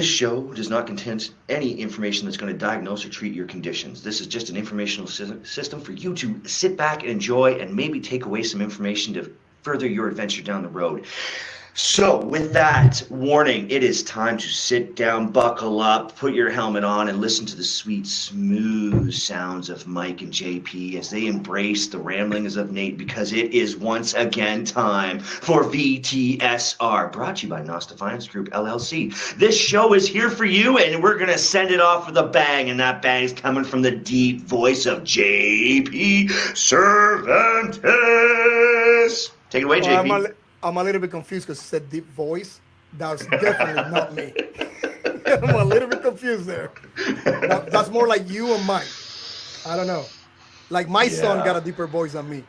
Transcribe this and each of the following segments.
This show does not contain any information that's going to diagnose or treat your conditions. This is just an informational system for you to sit back and enjoy and maybe take away some information to further your adventure down the road. So, with that warning, it is time to sit down, buckle up, put your helmet on, and listen to the sweet, smooth sounds of Mike and JP as they embrace the ramblings of Nate, because it is once again time for VTSR, brought to you by Nous Defions Group, LLC. This show is here for you, and we're going to send it off with a bang, and that bang is coming from the deep voice of JP Cervantes. Take it away, JP. I'm a little bit confused because it said deep voice. That's definitely not me. I'm a little bit confused there. That's more like you and Mike. I don't know. Like my son got a deeper voice than me.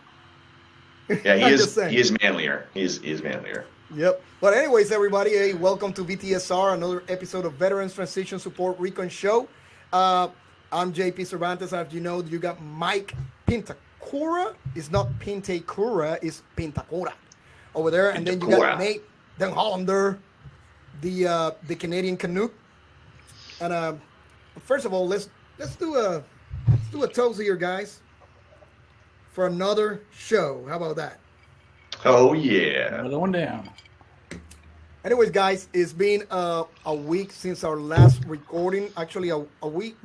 Yeah, he is manlier. He is manlier. Yep. But anyways, everybody, hey, welcome to VTSR, another episode of Veterans Transition Support Recon Show. I'm JP Cervantes. As you know, you got Mike Pintacura. It's not Pintacura, it's Pintacura over there, and then you got Nate Den Hollander, the Canadian Canuck. And first of all, let's do a toast here, guys, for another show. How about that? Oh yeah, another one down. Anyways, guys, it's been a week since our last recording. Actually, a week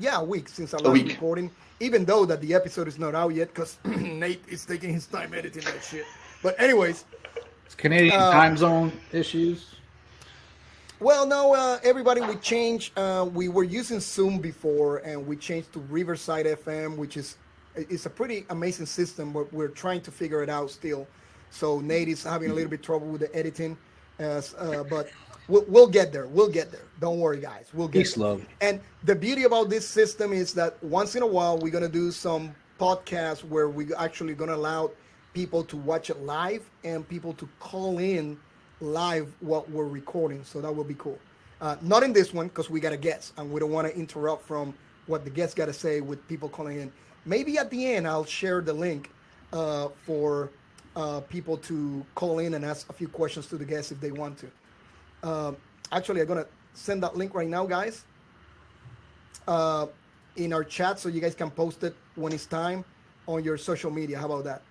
since our last recording. Even though that the episode is not out yet, because Nate is taking his time editing that shit. But anyways. It's Canadian time zone issues. Well, no, everybody, we changed. We were using Zoom before, and we changed to Riverside FM, which is a pretty amazing system, but we're trying to figure it out still. So Nate is having a little bit trouble with the editing, but we'll get there. We'll get there. Don't worry, guys. We'll get there. Slow. And the beauty about this system is that once in a while, we're going to do some podcasts where we're actually going to allow people to watch it live and people to call in live what we're recording. So that will be cool. Not in this one because we got a guest and we don't want to interrupt from what the guest got to say with people calling in. Maybe at the end, I'll share the link for people to call in and ask a few questions to the guests if they want to. Actually, I'm going to send that link right now, guys, in our chat so you guys can post it when it's time on your social media. How about that?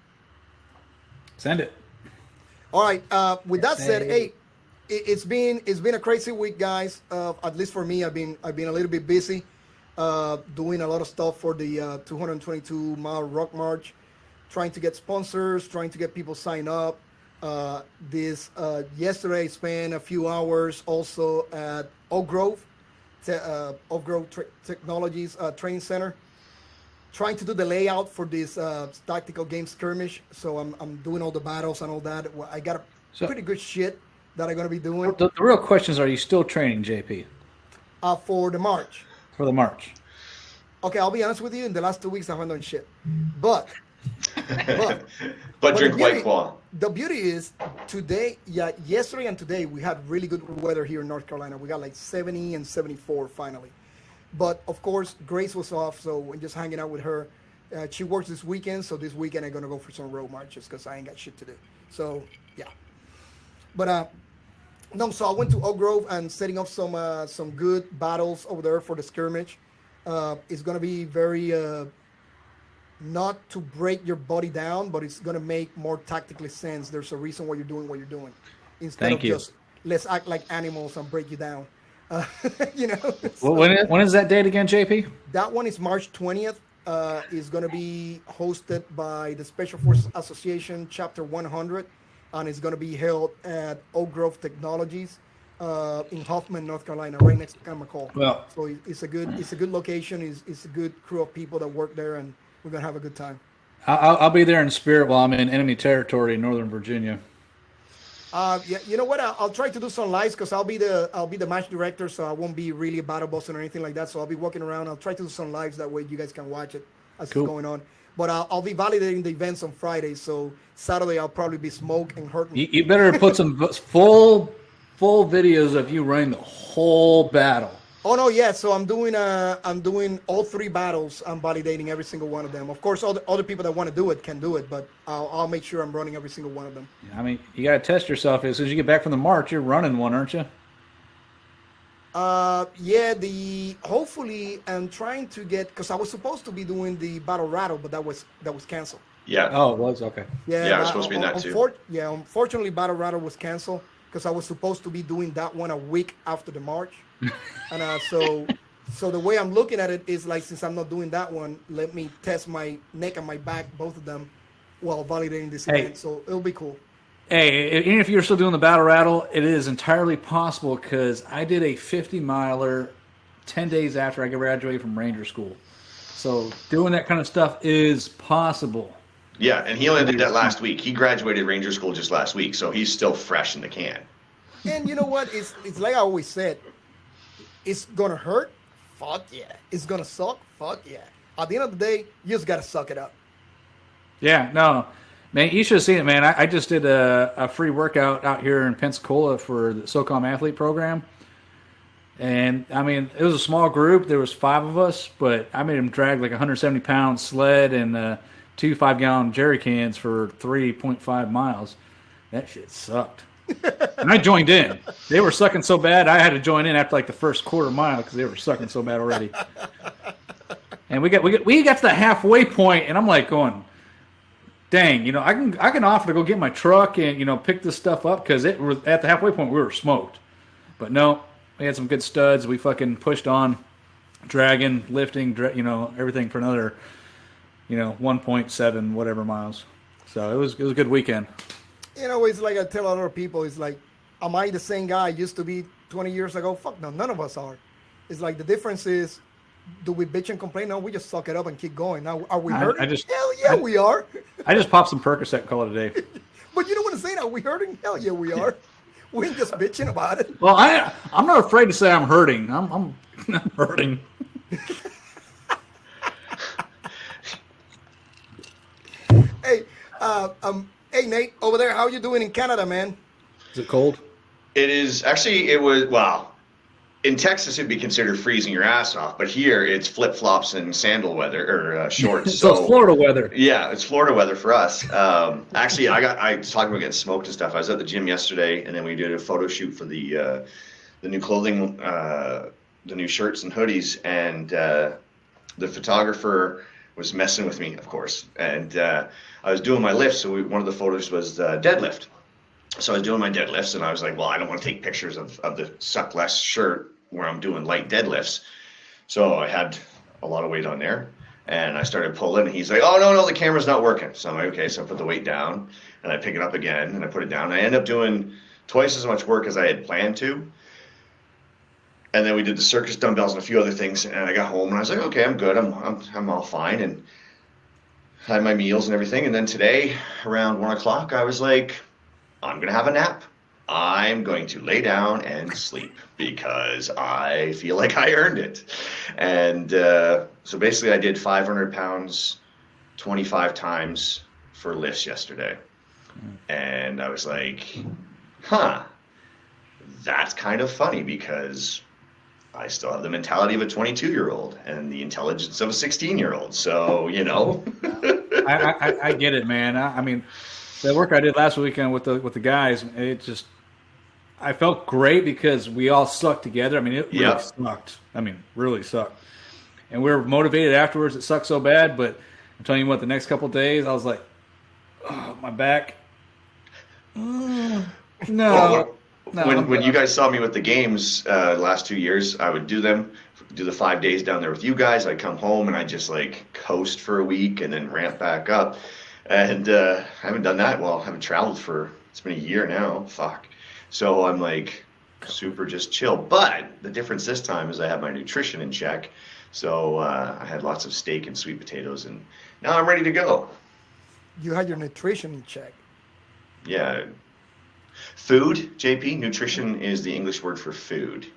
Send it. All right. With that said, hey, it's been a crazy week, guys. At least for me, I've been a little bit busy, doing a lot of stuff for the 222-mile Rock March, trying to get sponsors, trying to get people signed up. Yesterday, I spent a few hours also at Oak Grove Technologies Training Center, trying to do the layout for this tactical game skirmish. So I'm doing all the battles and all that. I got pretty good shit that I'm going to be doing. The real question is, are you still training, JP? For the march. For the march. Okay, I'll be honest with you. In the last 2 weeks, I haven't done shit. But drink White Claw. The beauty is today, yesterday and today, we had really good weather here in North Carolina. We got like 70 and 74 finally. But of course, Grace was off, so we're just hanging out with her. She works this weekend, so this weekend I'm gonna go for some road marches because I ain't got shit to do. So yeah. But no, so I went to Oak Grove and setting up some good battles over there for the skirmish. It's gonna be very not to break your body down, but it's gonna make more tactically sense. There's a reason why you're doing what you're doing, instead of just let's act like animals and break you down. You know. Well, when is that date again, JP? That one is March 20th. Is going to be hosted by the Special Forces Association Chapter 100, and it's going to be held at Oak Grove Technologies in Hoffman, North Carolina, right next to McCall. Well, so it's a good location. It's a good crew of people that work there, and we're going to have a good time. I'll be there in spirit while I'm in enemy territory in Northern Virginia. Yeah, you know what? I'll try to do some lives because I'll be the match director, so I won't be really a battle bossing or anything like that. So I'll be walking around. I'll try to do some lives that way you guys can watch it as it's going on. But I'll be validating the events on Friday, so Saturday I'll probably be smoked and hurting. You better put some full videos of you running the whole battle. Oh no, yeah. So I'm doing all three battles. I'm validating every single one of them. Of course, all the other people that want to do it can do it, but I'll make sure I'm running every single one of them. I mean, you got to test yourself. As soon as you get back from the march, you're running one, aren't you? Hopefully I'm trying to get, because I was supposed to be doing the battle rattle, but that was canceled. Yeah. Oh, it was okay. Yeah, it was supposed to be in that too. Unfortunately, battle rattle was canceled because I was supposed to be doing that one a week after the march, and so the way I'm looking at it is like, since I'm not doing that one, let me test my neck and my back, both of them, while validating this event. So it'll be cool. Hey, even if you're still doing the battle rattle, it is entirely possible, because I did a 50-miler 10 days after I graduated from Ranger School. So doing that kind of stuff is possible. Yeah, and he only did that last week. He graduated Ranger School just last week, so he's still fresh in the can. And you know what? It's like I always said, it's going to hurt? Fuck yeah. It's going to suck? Fuck yeah. At the end of the day, you just got to suck it up. Yeah, no. Man, you should have seen it, man. I just did a free workout out here in Pensacola for the SOCOM athlete program. And, I mean, it was a small group. There was 5 of us, but I made them drag like a 170-pound sled and 2 5-gallon jerry cans for 3.5 miles. That shit sucked. And I joined in. They were sucking so bad, I had to join in after like the first quarter mile because they were sucking so bad already. And we got to the halfway point, and I'm like going, dang, I can offer to go get my truck and pick this stuff up, because it was at the halfway point we were smoked. But no, we had some good studs. We fucking pushed on, dragging, lifting, everything for another 1.7 whatever miles. So it was a good weekend. It's like I tell other people, it's like, am I the same guy I used to be 20 years ago? Fuck no, none of us are. It's like the difference is, do we bitch and complain? No, we just suck it up and keep going. Now, are we hurting? Hell yeah, we are. I just popped some Percocet and call it a day. But you know what I'm saying? Are we hurting? Hell yeah, we are. We ain't just bitching about it. Well, I'm not afraid to say I'm hurting. I'm hurting. Hey, Nate, over there, how you doing in Canada, man? Is it cold? It is actually. In Texas, it'd be considered freezing your ass off, but here it's flip-flops and sandal weather, or shorts. So it's Florida weather. Yeah, it's Florida weather for us. Actually, I was talking about getting smoked and stuff. I was at the gym yesterday, and then we did a photo shoot for the new clothing, the new shirts and hoodies, and the photographer was messing with me, of course, and I was doing my lifts. So one of the photos was deadlift. So I was doing my deadlifts, and I was like, well, I don't want to take pictures of the suck less shirt where I'm doing light deadlifts. So I had a lot of weight on there, and I started pulling, and he's like, oh, no, the camera's not working. So I'm like, okay, so I put the weight down, and I pick it up again, and I put it down. I end up doing twice as much work as I had planned to. And then we did the circus dumbbells and a few other things, and I got home, and I was like, okay, I'm good. I'm all fine, and had my meals and everything. And then today, around 1 o'clock, I was like, I'm going to have a nap. I'm going to lay down and sleep because I feel like I earned it. And so basically I did 500 pounds 25 times for lifts yesterday. And I was like, that's kind of funny because I still have the mentality of a 22-year-old and the intelligence of a 16-year-old. So, I get it, man. I mean, the work I did last weekend with the guys, I felt great because we all sucked together. I mean, it really sucked. I mean, really sucked. And we were motivated afterwards. It sucked so bad, but I'm telling you what, the next couple of days, I was like, oh, my back. No. When you guys saw me with the games the last 2 years, I would do the 5 days down there with you guys. I'd come home and I'd just like coast for a week and then ramp back up. And I haven't done that. Well, I haven't traveled it's been a year now. Fuck. So I'm like super just chill. But the difference this time is I have my nutrition in check. So I had lots of steak and sweet potatoes, and now I'm ready to go. You had your nutrition in check. Yeah. Food, JP, nutrition is the English word for food.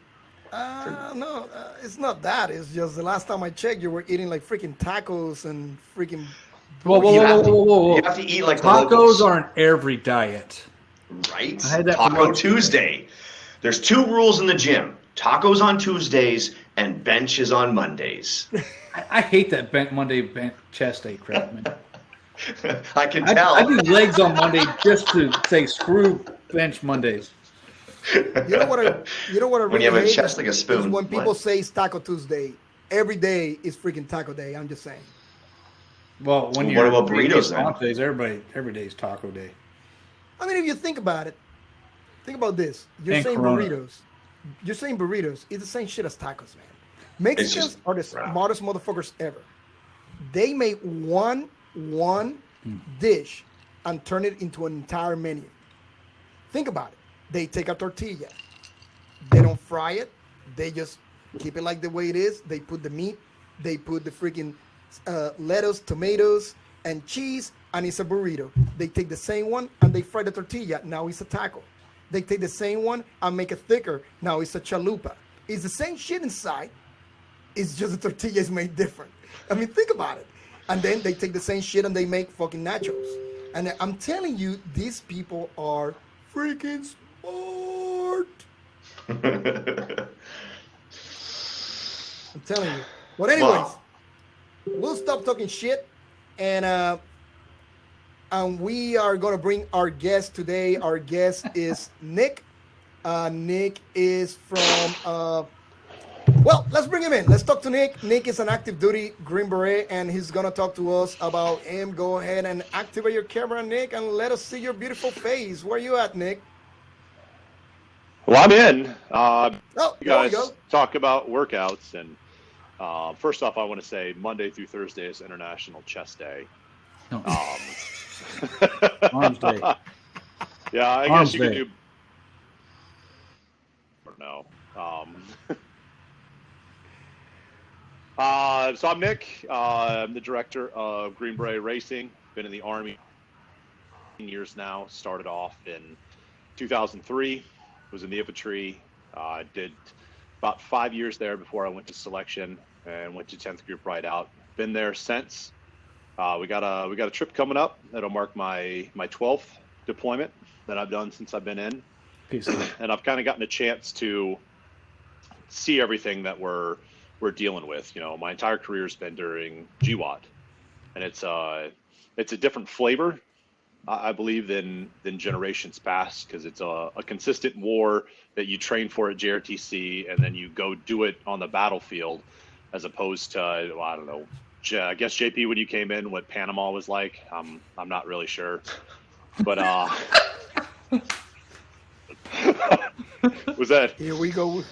No, it's not that. It's just the last time I checked, you were eating like freaking tacos and freaking... Whoa. You have to eat like tacos are in every diet. Right? Taco Tuesday. There's 2 rules in the gym. Tacos on Tuesdays and benches on Mondays. I hate that Monday chest day crap, man. I can tell. I do legs on Monday just to say screw bench Mondays. You know what I When really you have a hate chest like a is spoon. when people say it's Taco Tuesday. Every day is freaking Taco Day. I'm just saying. Well, when Well, you're what about eating burritos, then? Montes, every day's taco day. I mean, if you think about it, think about this. You're And saying Corona. burritos. You're saying burritos. It's the same shit as tacos, man. Mexicans are the smartest motherfuckers ever. They make one dish and turn it into an entire menu. Think about it. They take a tortilla. They don't fry it. They just keep it like the way it is. They put the meat. They put the freaking lettuce, tomatoes, and cheese, and it's a burrito. They take the same one and they fry the tortilla. Now it's a taco. They take the same one and make it thicker. Now it's a chalupa. It's the same shit inside. It's just the tortilla is made different. I mean, think about it. And then they take the same shit and they make fucking nachos. And I'm telling you, these people are freaking smart. I'm telling you. But anyways, we'll stop talking shit, and we are gonna bring our guest today. Our guest is Nick. Nick is from. Well, let's bring him in. Let's talk to Nick. Nick is an active duty Green Beret, and he's gonna talk to us about him. Go ahead and activate your camera, Nick, and let us see your beautiful face. Where you at, Nick? Well, I'm in. You there we guys go. talk about workouts, and first off, I want to say Monday through Thursday is International Chest Day. No. Arms Day. Yeah, I Arms guess you could Day. do. Or no. So I'm Nick. I'm the director of Green Beret Racing. Been in the Army 10 years now. Started off in 2003. Was in the infantry. Did about 5 years there before I went to selection and went to 10th Group Ride Out. Been there since. We got a trip coming up that'll mark my 12th deployment that I've done since I've been in. Peace. And I've kind of gotten a chance to see everything that we're dealing with. You know, my entire career has been during GWAT, and it's a different flavor, I believe, than generations past, because it's a consistent war that you train for at JRTC and then you go do it on the battlefield, as opposed to, well, I don't know, I guess JP, when you came in, what Panama was like. I'm not really sure, but was that? Here we go.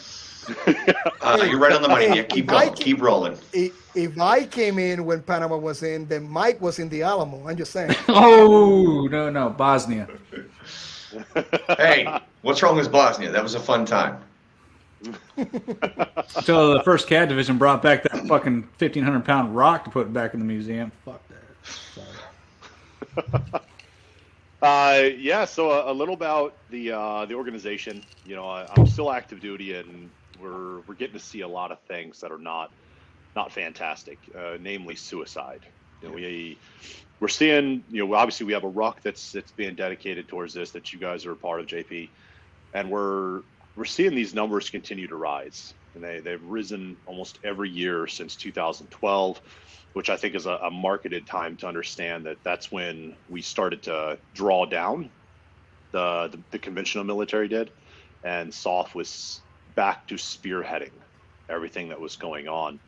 You're right on the money, Nick. Keep going. Keep rolling. If I came in when Panama was in, then Mike was in the Alamo. I'm just saying. Oh, no, Bosnia. Hey, what's wrong with Bosnia? That was a fun time. Until the first CAD division brought back that fucking 1,500-pound rock to put back in the museum. Fuck that. Sorry. Yeah, so a little about the organization. You know, I'm still active duty, and we're getting to see a lot of things that are not fantastic, namely suicide. You know, we're seeing, you know, obviously we have a ruck that's being dedicated towards this, that you guys are a part of, JP, and we're seeing these numbers continue to rise, and they've risen almost every year since 2012, which I think is a marketed time to understand that that's when we started to draw down. The conventional military did, and SOF was back to spearheading everything that was going on.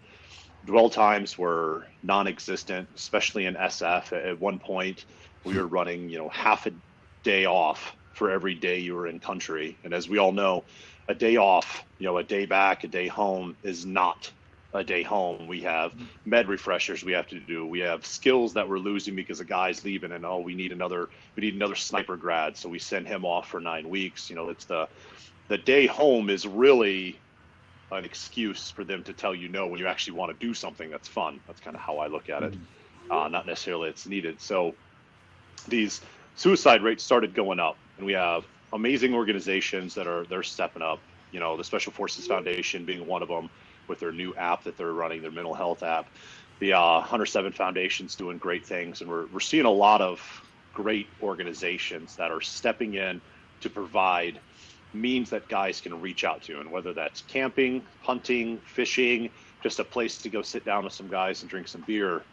Dwell times were non-existent, especially in SF. At one point, we were running, you know, half a day off for every day you were in country. And as we all know, a day off, you know, a day back, a day home is not a day home. We have med refreshers we have to do. We have skills that we're losing because a guy's leaving, and we need another sniper grad, so we send him off for 9 weeks. You know, it's the day home is really an excuse for them to tell you no when you actually want to do something that's fun. That's kind of how I look at it. Not necessarily it's needed. So these suicide rates started going up, and we have amazing organizations they're stepping up. You know, the Special Forces Foundation being one of them, with their new app that they're running, their mental health app. The 107 Foundation's doing great things, and we're seeing a lot of great organizations that are stepping in to provide means that guys can reach out to, and whether that's camping, hunting, fishing, just a place to go sit down with some guys and drink some beer.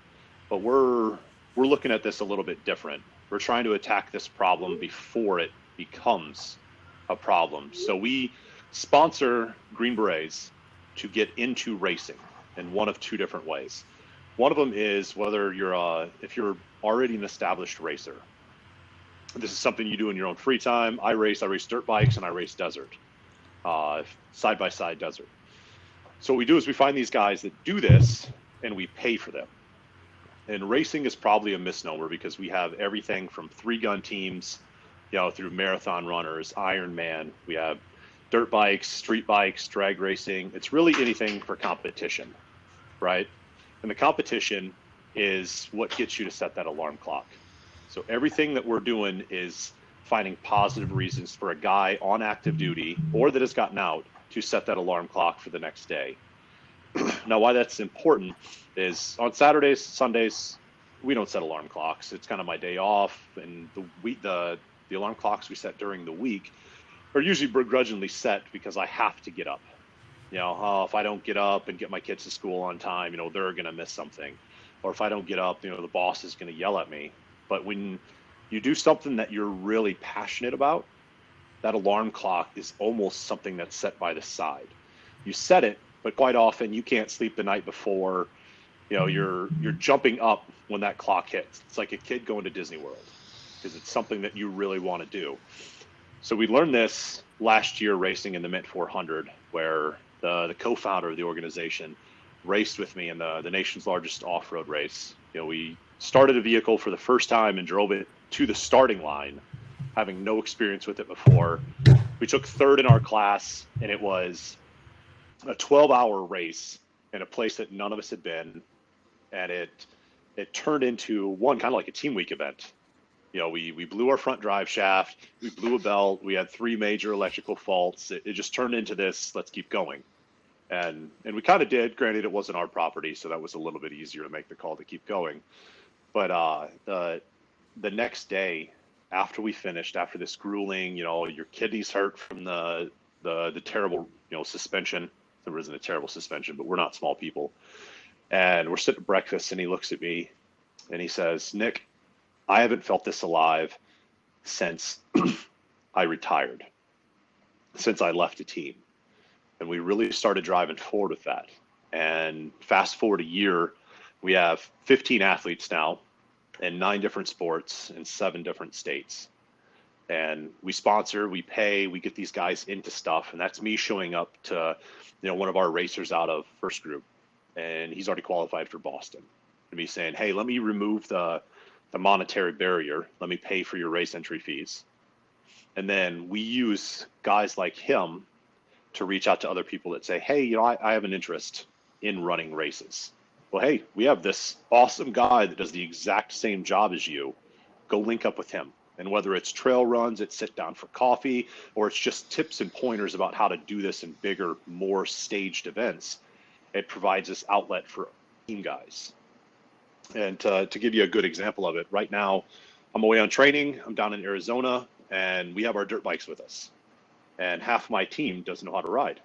But we're looking at this a little bit different. We're trying to attack this problem before it becomes a problem. So we sponsor Green Berets to get into racing in one of two different ways. One of them is whether you're if you're already an established racer. This is something you do in your own free time. I race dirt bikes, and I race desert, side-by-side desert. So what we do is we find these guys that do this, and we pay for them. And racing is probably a misnomer because we have everything from 3-gun teams, through marathon runners, Ironman. We have dirt bikes, street bikes, drag racing. It's really anything for competition, right? And the competition is what gets you to set that alarm clock. So everything that we're doing is finding positive reasons for a guy on active duty or that has gotten out to set that alarm clock for the next day. Now, why that's important is on Saturdays, Sundays, we don't set alarm clocks. It's kind of my day off, and the alarm clocks we set during the week are usually begrudgingly set because I have to get up. If I don't get up and get my kids to school on time, they're going to miss something. Or if I don't get up, the boss is going to yell at me. But when you do something that you're really passionate about, that alarm clock is almost something that's set by the side. You set it, but quite often you can't sleep the night before. You're jumping up when that clock hits. It's like a kid going to Disney World because it's something that you really want to do. So we learned this last year racing in the Mint 400, where the co-founder of the organization raced with me in the nation's largest off-road race. We started a vehicle for the first time and drove it to the starting line, having no experience with it before. We took third in our class, and it was a 12-hour race in a place that none of us had been, and it turned into one kind of like a team week event. We blew our front drive shaft, we blew a belt, we had 3 major electrical faults. It just turned into this, let's keep going. And we kind of did. Granted, it wasn't our property, so that was a little bit easier to make the call to keep going. But the next day, after we finished, after this grueling, your kidneys hurt from the terrible, suspension. There isn't a terrible suspension, but we're not small people. And we're sitting at breakfast, and he looks at me, and he says, "Nick, I haven't felt this alive since I retired, since I left the team." And we really started driving forward with that. And fast forward a year, we have 15 athletes now in 9 different sports in 7 different states. And we sponsor, we pay, we get these guys into stuff. And that's me showing up to, one of our racers out of first group. And he's already qualified for Boston. And me saying, "Hey, let me remove the monetary barrier. Let me pay for your race entry fees." And then we use guys like him to reach out to other people that say, "Hey, I have an interest in running races." Well, hey, we have this awesome guy that does the exact same job as you. Go link up with him. And whether it's trail runs, it's sit down for coffee, or it's just tips and pointers about how to do this in bigger, more staged events, it provides this outlet for team guys. And to give you a good example of it, right now, I'm away on training. I'm down in Arizona, and we have our dirt bikes with us. And half my team doesn't know how to ride.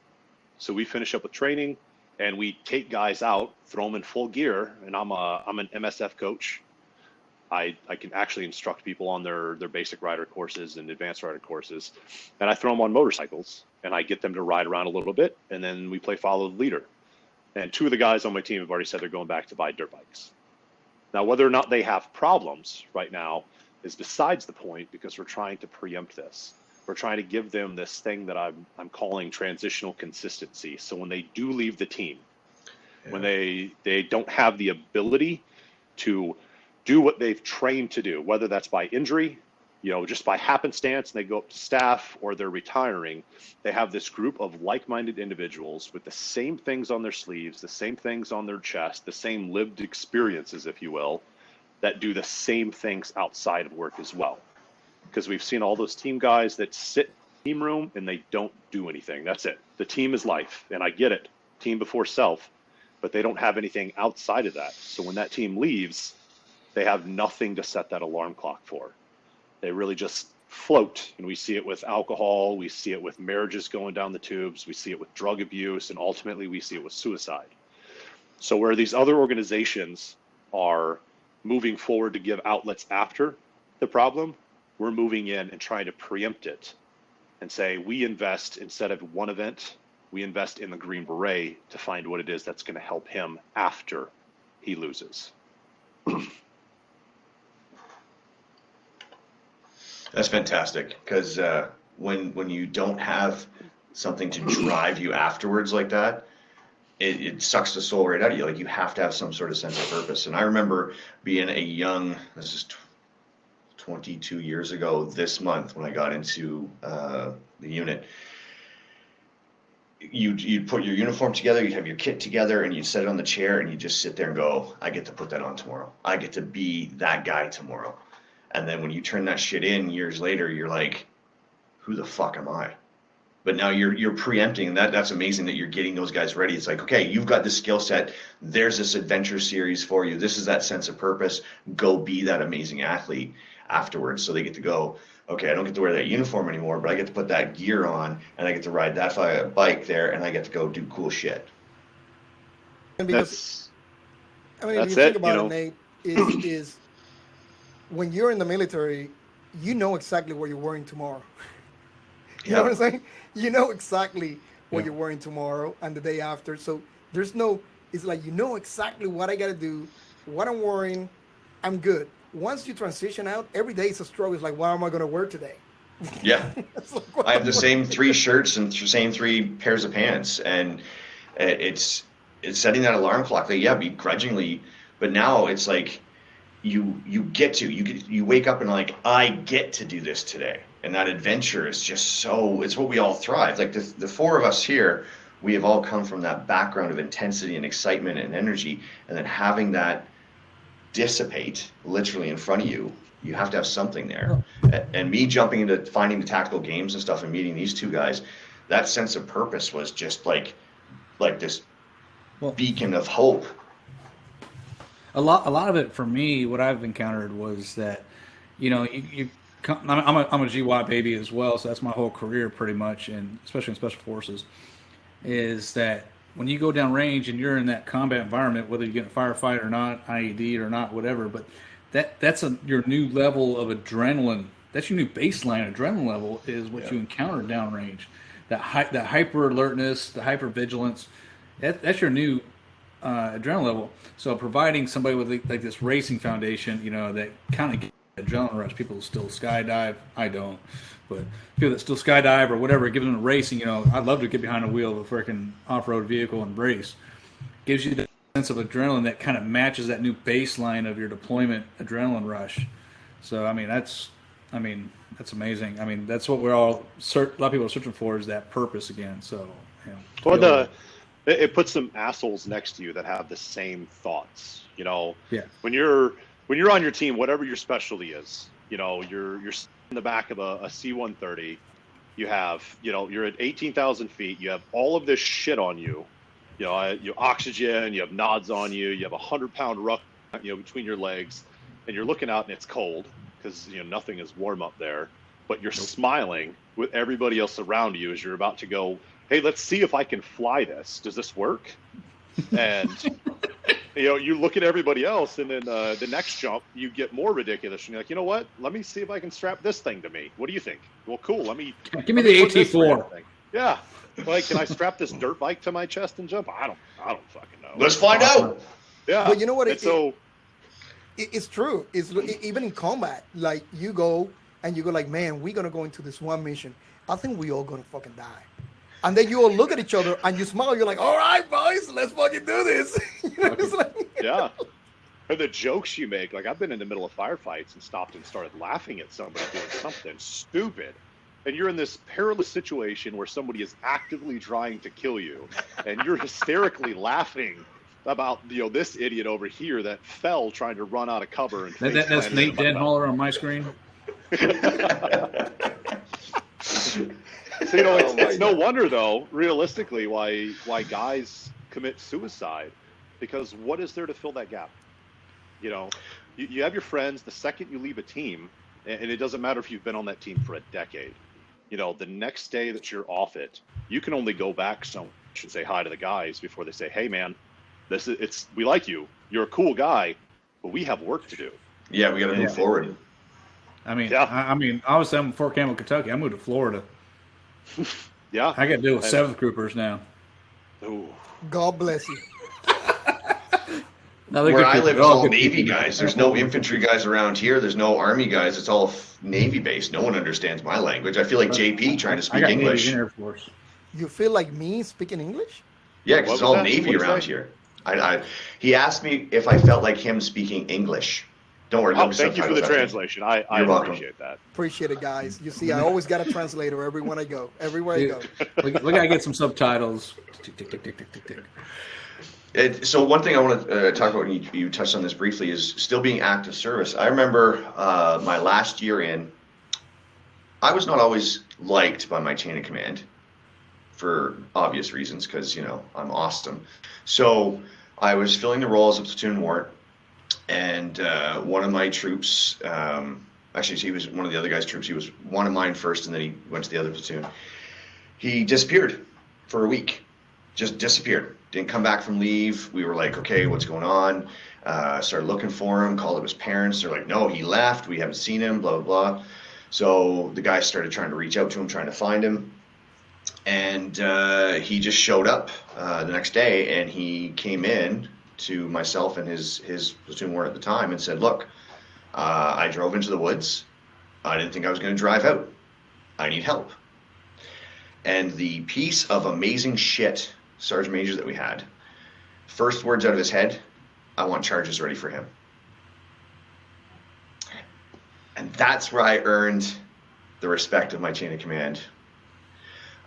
So we finish up with training, and we take guys out, throw them in full gear, and I'm an MSF coach. I can actually instruct people on their basic rider courses and advanced rider courses. And I throw them on motorcycles, and I get them to ride around a little bit, and then we play follow the leader. And 2 of the guys on my team have already said they're going back to buy dirt bikes. Now, whether or not they have problems right now is besides the point, because we're trying to preempt this. We're trying to give them this thing that I'm calling transitional consistency. So when they do leave the team, when they don't have the ability to do what they've trained to do, whether that's by injury, just by happenstance, and they go up to staff, or they're retiring, they have this group of like-minded individuals with the same things on their sleeves, the same things on their chest, the same lived experiences, if you will, that do the same things outside of work as well. Because we've seen all those team guys that sit in the team room and they don't do anything. That's it. The team is life. And I get it. Team before self. But they don't have anything outside of that. So when that team leaves, they have nothing to set that alarm clock for. They really just float. And we see it with alcohol. We see it with marriages going down the tubes. We see it with drug abuse. And ultimately, we see it with suicide. So where these other organizations are moving forward to give outlets after the problem, we're moving in and trying to preempt it and say, we invest, instead of one event, we invest in the Green Beret to find what it is that's going to help him after he loses. That's fantastic, because when you don't have something to drive you afterwards like that, it sucks the soul right out of you. Like, you have to have some sort of sense of purpose. And I remember being a young, this is 22 years ago this month when I got into the unit. You'd put your uniform together, you'd have your kit together, and you'd set it on the chair, and you just sit there and go, I get to put that on tomorrow. I get to be that guy tomorrow. And then when you turn that shit in years later, you're like, who the fuck am I? But now you're preempting, and that's amazing that you're getting those guys ready. It's like, okay, you've got this skill set. There's this adventure series for you. This is that sense of purpose. Go be that amazing athlete afterwards. So they get to go, okay, I don't get to wear that uniform anymore, but I get to put that gear on, and I get to ride that bike there, and I get to go do cool shit. And because, if you that's think it, about it, Nate, is when you're in the military, you know exactly what you're wearing tomorrow. You know what I'm saying? You know exactly what you're wearing tomorrow and the day after. So there's no, it's like, you know exactly what I got to do, what I'm wearing, I'm good. Once you transition out, every day it's a struggle. It's like, what am I going to wear today? Yeah. Like, I have the same 3 shirts and same 3 pairs of pants. And it's setting that alarm clock. Like, yeah, begrudgingly. But now it's like, you wake up and like, I get to do this today. And that adventure is just so, it's what we all thrive. Like the 4 of us here, we have all come from that background of intensity and excitement and energy. And then having that dissipate literally in front of you, you have to have something there. And me jumping into finding the tactical games and stuff and meeting these 2 guys, that sense of purpose was just like this beacon of hope. A lot of it for me, what I've encountered was that, I'm a GY baby as well, so that's my whole career pretty much, and especially in Special Forces, is that when you go down range and you're in that combat environment, whether you get a firefight or not, IED or not, whatever, but that's your new level of adrenaline. That's your new baseline adrenaline level is what you encounter downrange. That hyper alertness, the hyper vigilance, that's your new adrenaline level. So providing somebody with like this racing foundation, that kind of gets adrenaline rush. People still skydive. I don't, but people that still skydive or whatever, give them a racing. I'd love to get behind the wheel of a freaking off-road vehicle and race. Gives you the sense of adrenaline that kind of matches that new baseline of your deployment adrenaline rush. So that's amazing. That's what we're all a lot of people are searching for, is that purpose again. So it puts some assholes next to you that have the same thoughts. When you're on your team, whatever your specialty is, you're in the back of a C-130. You have, you're at 18,000 feet. You have all of this shit on you. You oxygen. You have nods on you. You have 100-pound ruck, between your legs, and you're looking out and it's cold because nothing is warm up there. But you're smiling with everybody else around you as you're about to go, hey, let's see if I can fly this. Does this work? And you look at everybody else, and then the next jump, you get more ridiculous. And you're like, you know what? Let me see if I can strap this thing to me. What do you think? Well, cool. Give me the AT4. Yeah. Like, can I strap this dirt bike to my chest and jump? I don't fucking know. Let's find out. Yeah. But you know what? It's true. It's even in combat. Like, you go like, man, we're gonna go into this one mission. I think we all gonna fucking die. And then you all look at each other and you smile. You're like, all right, boys, let's fucking do this. It's like, yeah. And the jokes you make, like, I've been in the middle of firefights and stopped and started laughing at somebody doing something stupid. And you're in this perilous situation where somebody is actively trying to kill you. And you're hysterically laughing about, this idiot over here that fell trying to run out of cover. And that's Nate Denholler on my screen. So, it's no wonder, though, realistically, why guys commit suicide, because what is there to fill that gap? You have your friends. The second you leave a team, and it doesn't matter if you've been on that team for a decade, the next day that you're off it, you can only go back and say hi to the guys before they say, hey, man, we like you. You're a cool guy, but we have work to do. Yeah, we got to move forward. I was in Fort Campbell, Kentucky. I moved to Florida. Yeah. I got to deal with 7th groupers now. Ooh. God bless you. No, they're Where good I people. live They're is all all good Navy people. guys. There's no infantry guys around here. There's no Army guys. It's all Navy based. No one understands my language. I feel like JP trying to I speak got English. Navy and Air Force. You feel like me speaking English? Yeah, because What it's was all that? Navy What'd he around say? here. He asked me if I felt like him speaking English. Don't worry, Oh, no thank you for the subtitles happening. translation. I You're welcome. appreciate that. Appreciate it, guys. You see, I always got a translator everywhere I go. Everywhere I go. We got to get some subtitles. Tick, tick, tick, tick, tick, tick, tick. So one thing I want to talk about, and you touched on this briefly, is still being active service. I remember my last year in, I was not always liked by my chain of command for obvious reasons, because, I'm awesome. So I was filling the role as a platoon warrant, and one of my troops, actually he was one of the other guy's troops, he was one of mine first, and then he went to the other platoon. He disappeared for a week, just disappeared. Didn't come back from leave. We were like, okay, what's going on? Started looking for him, called up his parents. They're like, no, he left. We haven't seen him, blah, blah, blah. So the guy started trying to reach out to him, trying to find him. And he just showed up the next day, and he came in to myself and his platoon warrant at the time and said, look, I drove into the woods. I didn't think I was going to drive out. I need help. And the piece of amazing shit Sergeant Major that we had, first words out of his head, I want charges ready for him. And that's where I earned the respect of my chain of command.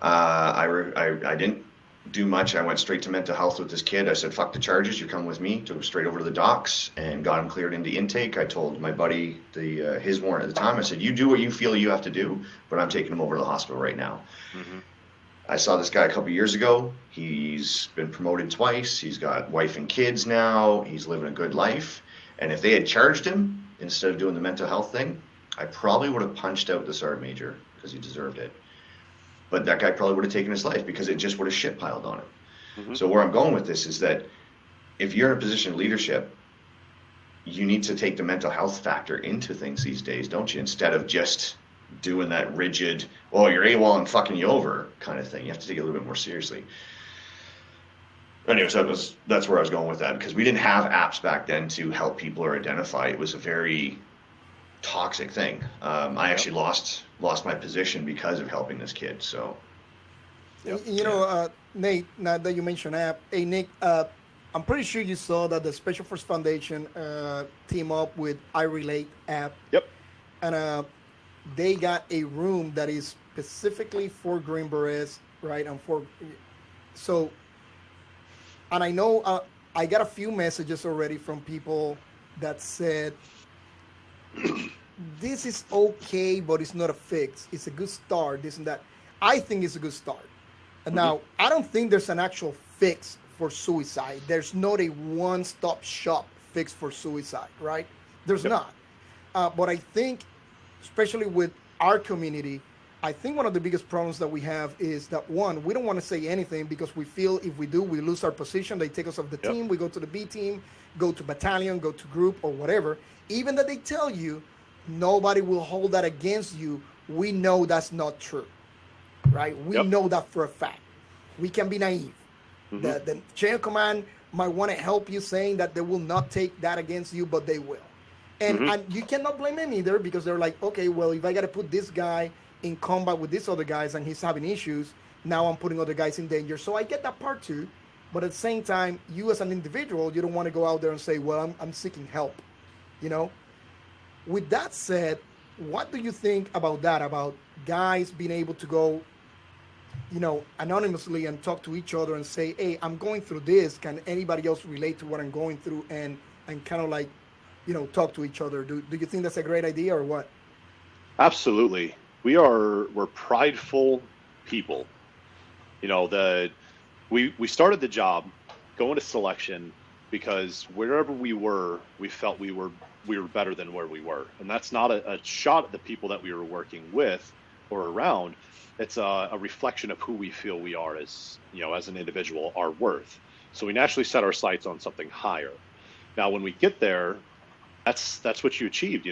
I didn't do much. I went straight to mental health with this kid. I said, fuck the charges, you're coming with me. Took him straight over to the docks and got him cleared into intake. I told my buddy, his warrant at the time, I said, you do what you feel you have to do, but I'm taking him over to the hospital right now. Mm-hmm. I saw this guy a couple years ago. He's been promoted twice. He's got wife and kids now. He's living a good life. And if they had charged him instead of doing the mental health thing, I probably would have punched out the sergeant major because he deserved it. But that guy probably would have taken his life because it just would have shit piled on him. Mm-hmm. So where I'm going with this is that if you're in a position of leadership, you need to take the mental health factor into things these days, don't you? Instead of just doing that rigid, oh, you're AWOL and fucking you over kind of thing. You have to take it a little bit more seriously. Anyways, that's where I was going with that, because we didn't have apps back then to help people or identify. It was a very toxic thing. I actually lost my position because of helping this kid. So, Nate, now that you mentioned app, hey Nick, I'm pretty sure you saw that the Special Force Foundation team up with iRelate app. Yep. And they got a room that is specifically for Green Berets, right? And I know I got a few messages already from people that said, this is okay, but it's not a fix. It's a good start, this and that. I think it's a good start. And now, I don't think there's an actual fix for suicide. There's not a one-stop shop fix for suicide, right? There's not. But I think, especially with our community, I think one of the biggest problems that we have is that, one, we don't want to say anything because we feel if we do, we lose our position. They take us off the team. We go to the B team, go to battalion, go to group or whatever. Even that they tell you, nobody will hold that against you. We know that's not true, right? We know that for a fact. We can be naive. Mm-hmm. The chain of command might want to help you, saying that they will not take that against you, but they will. And you cannot blame them either, because they're like, okay, well, if I got to put this guy in combat with these other guys and he's having issues, now I'm putting other guys in danger. So I get that part too. But at the same time, you as an individual, you don't want to go out there and say, well, I'm seeking help, With that said, what do you think about that, about guys being able to go, anonymously and talk to each other and say, hey, I'm going through this. Can anybody else relate to what I'm going through? And kind of like, talk to each other. Do you think that's a great idea or what? Absolutely. We're prideful people. We started the job going to selection because wherever we were, we felt we were better than where we were. And that's not a shot at the people that we were working with or around. It's a reflection of who we feel we are as an individual, our worth. So we naturally set our sights on something higher. Now, when we get there, that's what you achieved.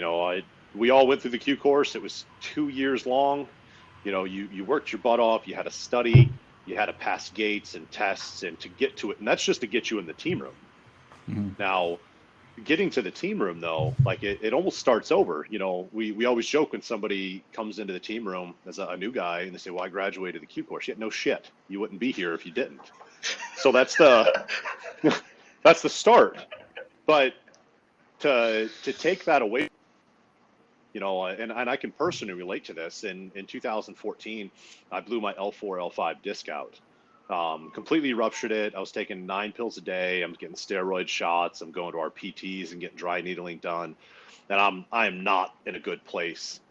We all went through the Q course. It was 2 years long. You know, you worked your butt off. You had to study. You had to pass gates and tests, and to get to it, and that's just to get you in the team room. Mm-hmm. Now, getting to the team room, though, like it almost starts over. You know, we always joke when somebody comes into the team room as a new guy, and they say, "Well, I graduated the Q course." Yeah, no shit, you wouldn't be here if you didn't. So that's the that's the start. But to take that away, you know, and I can personally relate to this. In 2014, I blew my L4, L5 disc out. Completely ruptured it. I was taking 9 pills a day. I'm getting steroid shots. I'm going to our PTs and getting dry needling done. And I am not in a good place.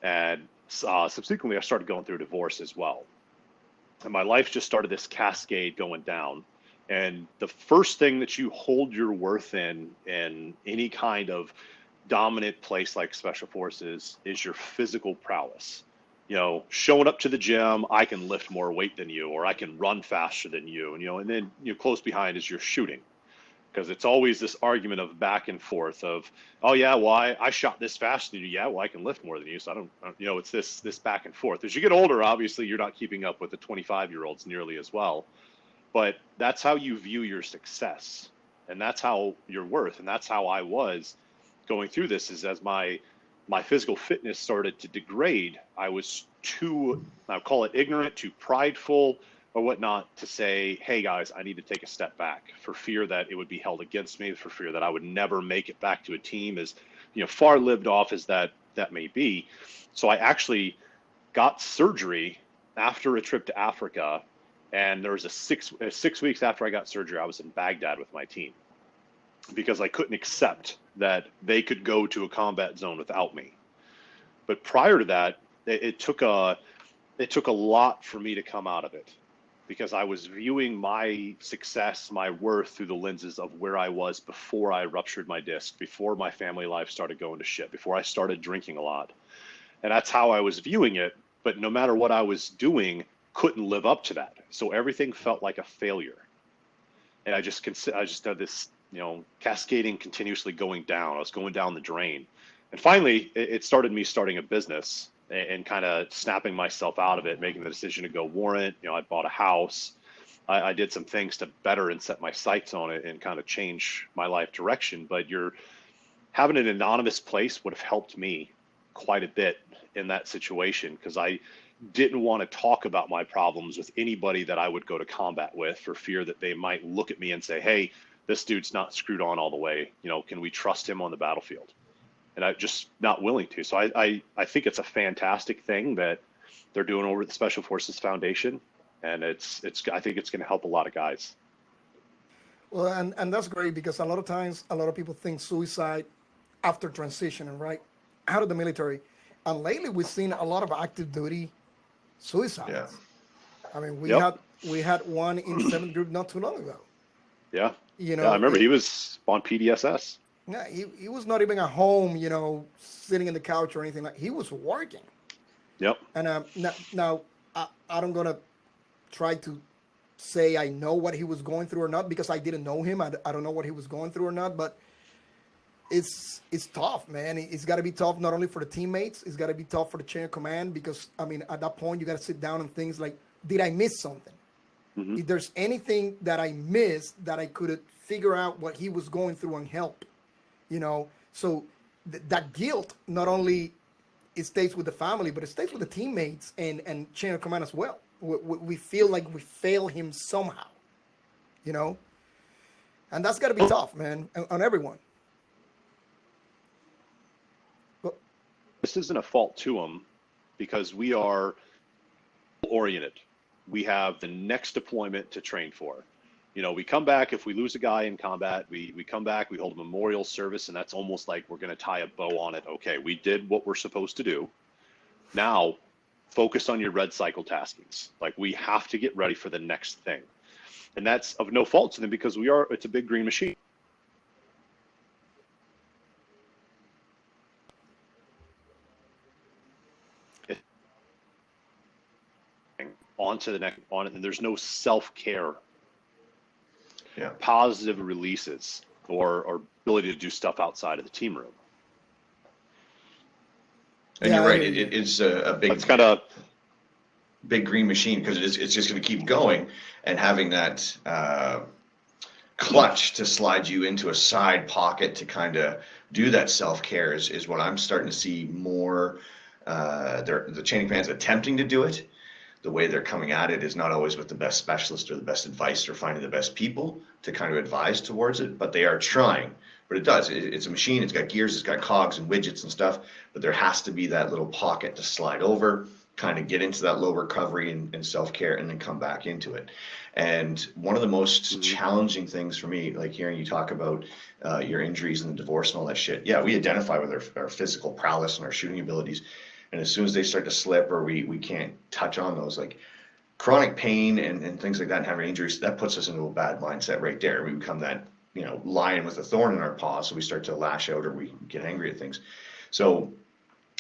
And subsequently, I started going through a divorce as well. And my life just started this cascade going down. And the first thing that you hold your worth in any kind of dominant place like Special Forces is your physical prowess. You know, showing up to the gym, I can lift more weight than you, or I can run faster than you. And, you know, and then close behind is your shooting. Because it's always this argument of back and forth of, oh yeah, well I shot this faster than you. Yeah, well I can lift more than you. So I don't you know, it's this back and forth. As you get older, obviously you're not keeping up with the 25-year-olds nearly as well. But that's how you view your success, and that's how your worth, and that's how I was going through this. Is as my physical fitness started to degrade, I was too, I'll call it ignorant, too prideful or whatnot, to say, hey guys, I need to take a step back, for fear that it would be held against me, for fear that I would never make it back to a team, as far lived off as that may be. So I actually got surgery after a trip to Africa. And there was a 6 weeks after I got surgery, I was in Baghdad with my team, because I couldn't accept that they could go to a combat zone without me. But prior to that, it took a lot for me to come out of it, because I was viewing my success, my worth, through the lenses of where I was before I ruptured my disc, before my family life started going to shit, before I started drinking a lot. And that's how I was viewing it. But no matter what I was doing, couldn't live up to that. So everything felt like a failure. And I just had this, cascading, continuously going down. I was going down the drain. And finally, it started me starting a business and kind of snapping myself out of it, making the decision to go warrant. I bought a house. I did some things to better and set my sights on it and kind of change my life direction. But having an anonymous place would have helped me quite a bit in that situation, because I didn't want to talk about my problems with anybody that I would go to combat with, for fear that they might look at me and say, hey, this dude's not screwed on all the way. Can we trust him on the battlefield? And I'm just not willing to. So I think it's a fantastic thing that they're doing over at the Special Forces Foundation. And I think it's going to help a lot of guys. Well, and that's great, because a lot of times, a lot of people think suicide after transitioning, right, out of the military. And lately we've seen a lot of active duty suicides. Yeah. I mean, we had one in 7th group not too long ago. Yeah. I remember he was on PDSS. Yeah, he was not even at home, sitting in the couch or anything like. He was working. Yep. And now I'm gonna try to say I know what he was going through or not, because I didn't know him. I don't know what he was going through or not, but it's tough, man. It's got to be tough not only for the teammates, it's got to be tough for the chain of command, because at that point you got to sit down and things like, did I miss something? Mm-hmm. If there's anything that I missed that I could figure out what he was going through and help, so that guilt not only it stays with the family, but it stays with the teammates and chain of command as well. We feel like we fail him somehow, and that's got to be tough, man, on everyone. This isn't a fault to them, because we are oriented. We have the next deployment to train for. We come back, if we lose a guy in combat, we come back, we hold a memorial service, and that's almost like we're going to tie a bow on it. Okay, we did what we're supposed to do. Now, focus on your red cycle taskings. Like, we have to get ready for the next thing. And that's of no fault to them, because it's a big green machine. Onto the next on it, and there's no self-care, positive releases or ability to do stuff outside of the team room. And you're right, it is a big. That's kind of big green machine, because it's just going to keep going, and having that clutch to slide you into a side pocket to kind of do that self-care is what I'm starting to see more. The training plans attempting to do it. The way they're coming at it is not always with the best specialist or the best advice or finding the best people to kind of advise towards it, but they are trying. But it does. It's a machine. It's got gears. It's got cogs and widgets and stuff. But there has to be that little pocket to slide over, kind of get into that low recovery and self-care, and then come back into it. And one of the most challenging things for me, like hearing you talk about your injuries and the divorce and all that shit. Yeah, we identify with our physical prowess and our shooting abilities. And as soon as they start to slip or we can't touch on those, like chronic pain and things like that and having injuries, that puts us into a bad mindset right there. We become that, lion with a thorn in our paw. So we start to lash out or we get angry at things. So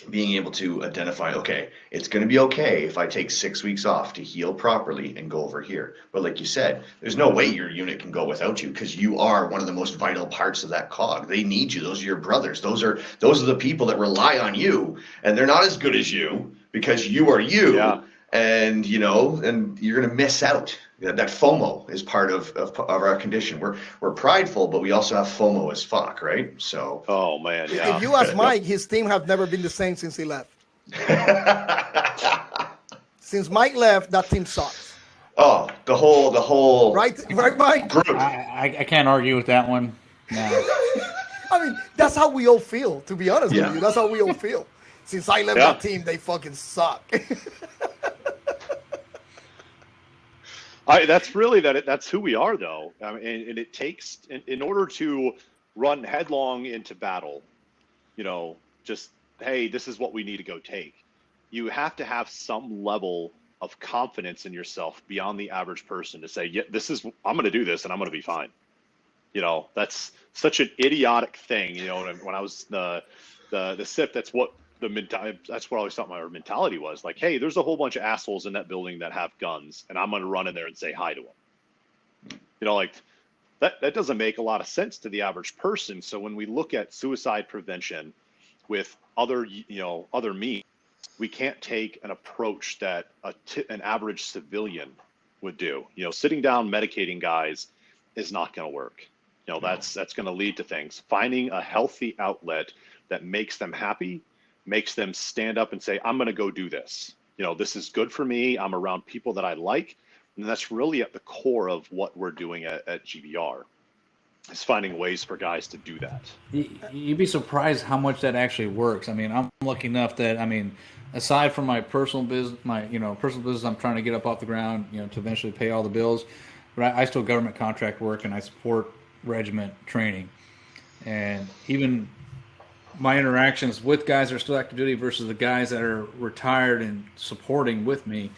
being able to identify, okay, it's going to be okay if I take 6 weeks off to heal properly and go over here. But like you said, there's no way your unit can go without you, because you are one of the most vital parts of that cog. They need you. Those are your brothers. Those are the people that rely on you, and they're not as good as you because you are you. Yeah. And and you're going to miss out. That FOMO is part of our condition. We're prideful, but we also have FOMO as fuck, right? So. Oh man, yeah. If you ask Mike, his team have never been the same since he left. Since Mike left, that team sucks. Oh, the whole. Right, Mike. Group. I can't argue with that one. No. I mean, that's how we all feel. To be honest with you, that's how we all feel. Since I left that team, they fucking suck. That's who we are, though. And it takes, in order to run headlong into battle, just, hey, this is what we need to go take. You have to have some level of confidence in yourself beyond the average person to say, yeah, I'm going to do this and I'm going to be fine. That's such an idiotic thing. When I was the SIP, that's what I always thought my mentality was. Like, hey, there's a whole bunch of assholes in that building that have guns, and I'm going to run in there and say hi to them. Like that doesn't make a lot of sense to the average person. So when we look at suicide prevention with other means, we can't take an approach that an average civilian would do. Sitting down, medicating guys is not going to work. That's going to lead to things. Finding a healthy outlet that makes them happy, makes them stand up and say, I'm going to go do this. This is good for me. I'm around people that I like. And that's really at the core of what we're doing at GBR, is finding ways for guys to do that. You'd be surprised how much that actually works. I mean, I'm lucky enough that, aside from my personal business, I'm trying to get up off the ground, to eventually pay all the bills. But I still government contract work, and I support regiment training. And even my interactions with guys that are still active duty versus the guys that are retired and supporting with me,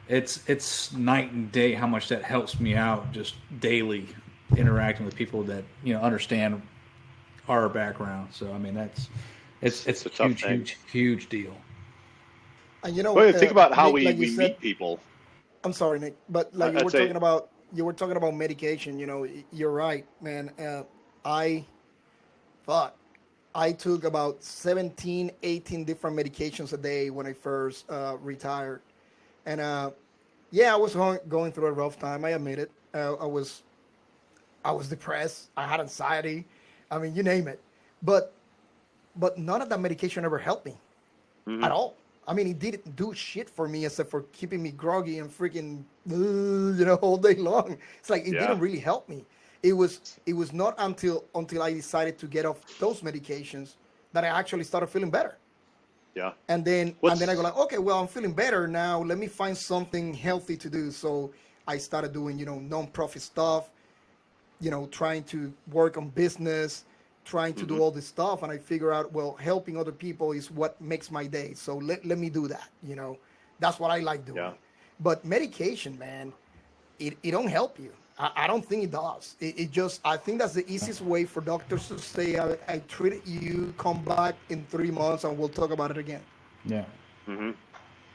it's night and day how much that helps me out just daily interacting with people that understand our background. So it's a huge deal. And think about how Nick, we meet people. I'm sorry, Nick, but you were talking about medication. You're right, man. I took about 17, 18 different medications a day when I first retired. And I was going through a rough time. I admit it. I was depressed. I had anxiety. You name it. But none of that medication ever helped me at all. It didn't do shit for me except for keeping me groggy and freaking, all day long. It's like it didn't really help me. It was not until I decided to get off those medications that I actually started feeling better. Yeah. And then I go like, okay, well, I'm feeling better now. Let me find something healthy to do. So I started doing, non-profit stuff, trying to work on business, trying to do all this stuff. And I figure out, well, helping other people is what makes my day. So let me do that. That's what I like doing. Yeah. But medication, man, it don't help you. I don't think it does. I think that's the easiest way for doctors to say, I treated you, come back in 3 months and we'll talk about it again. Yeah. Mm-hmm.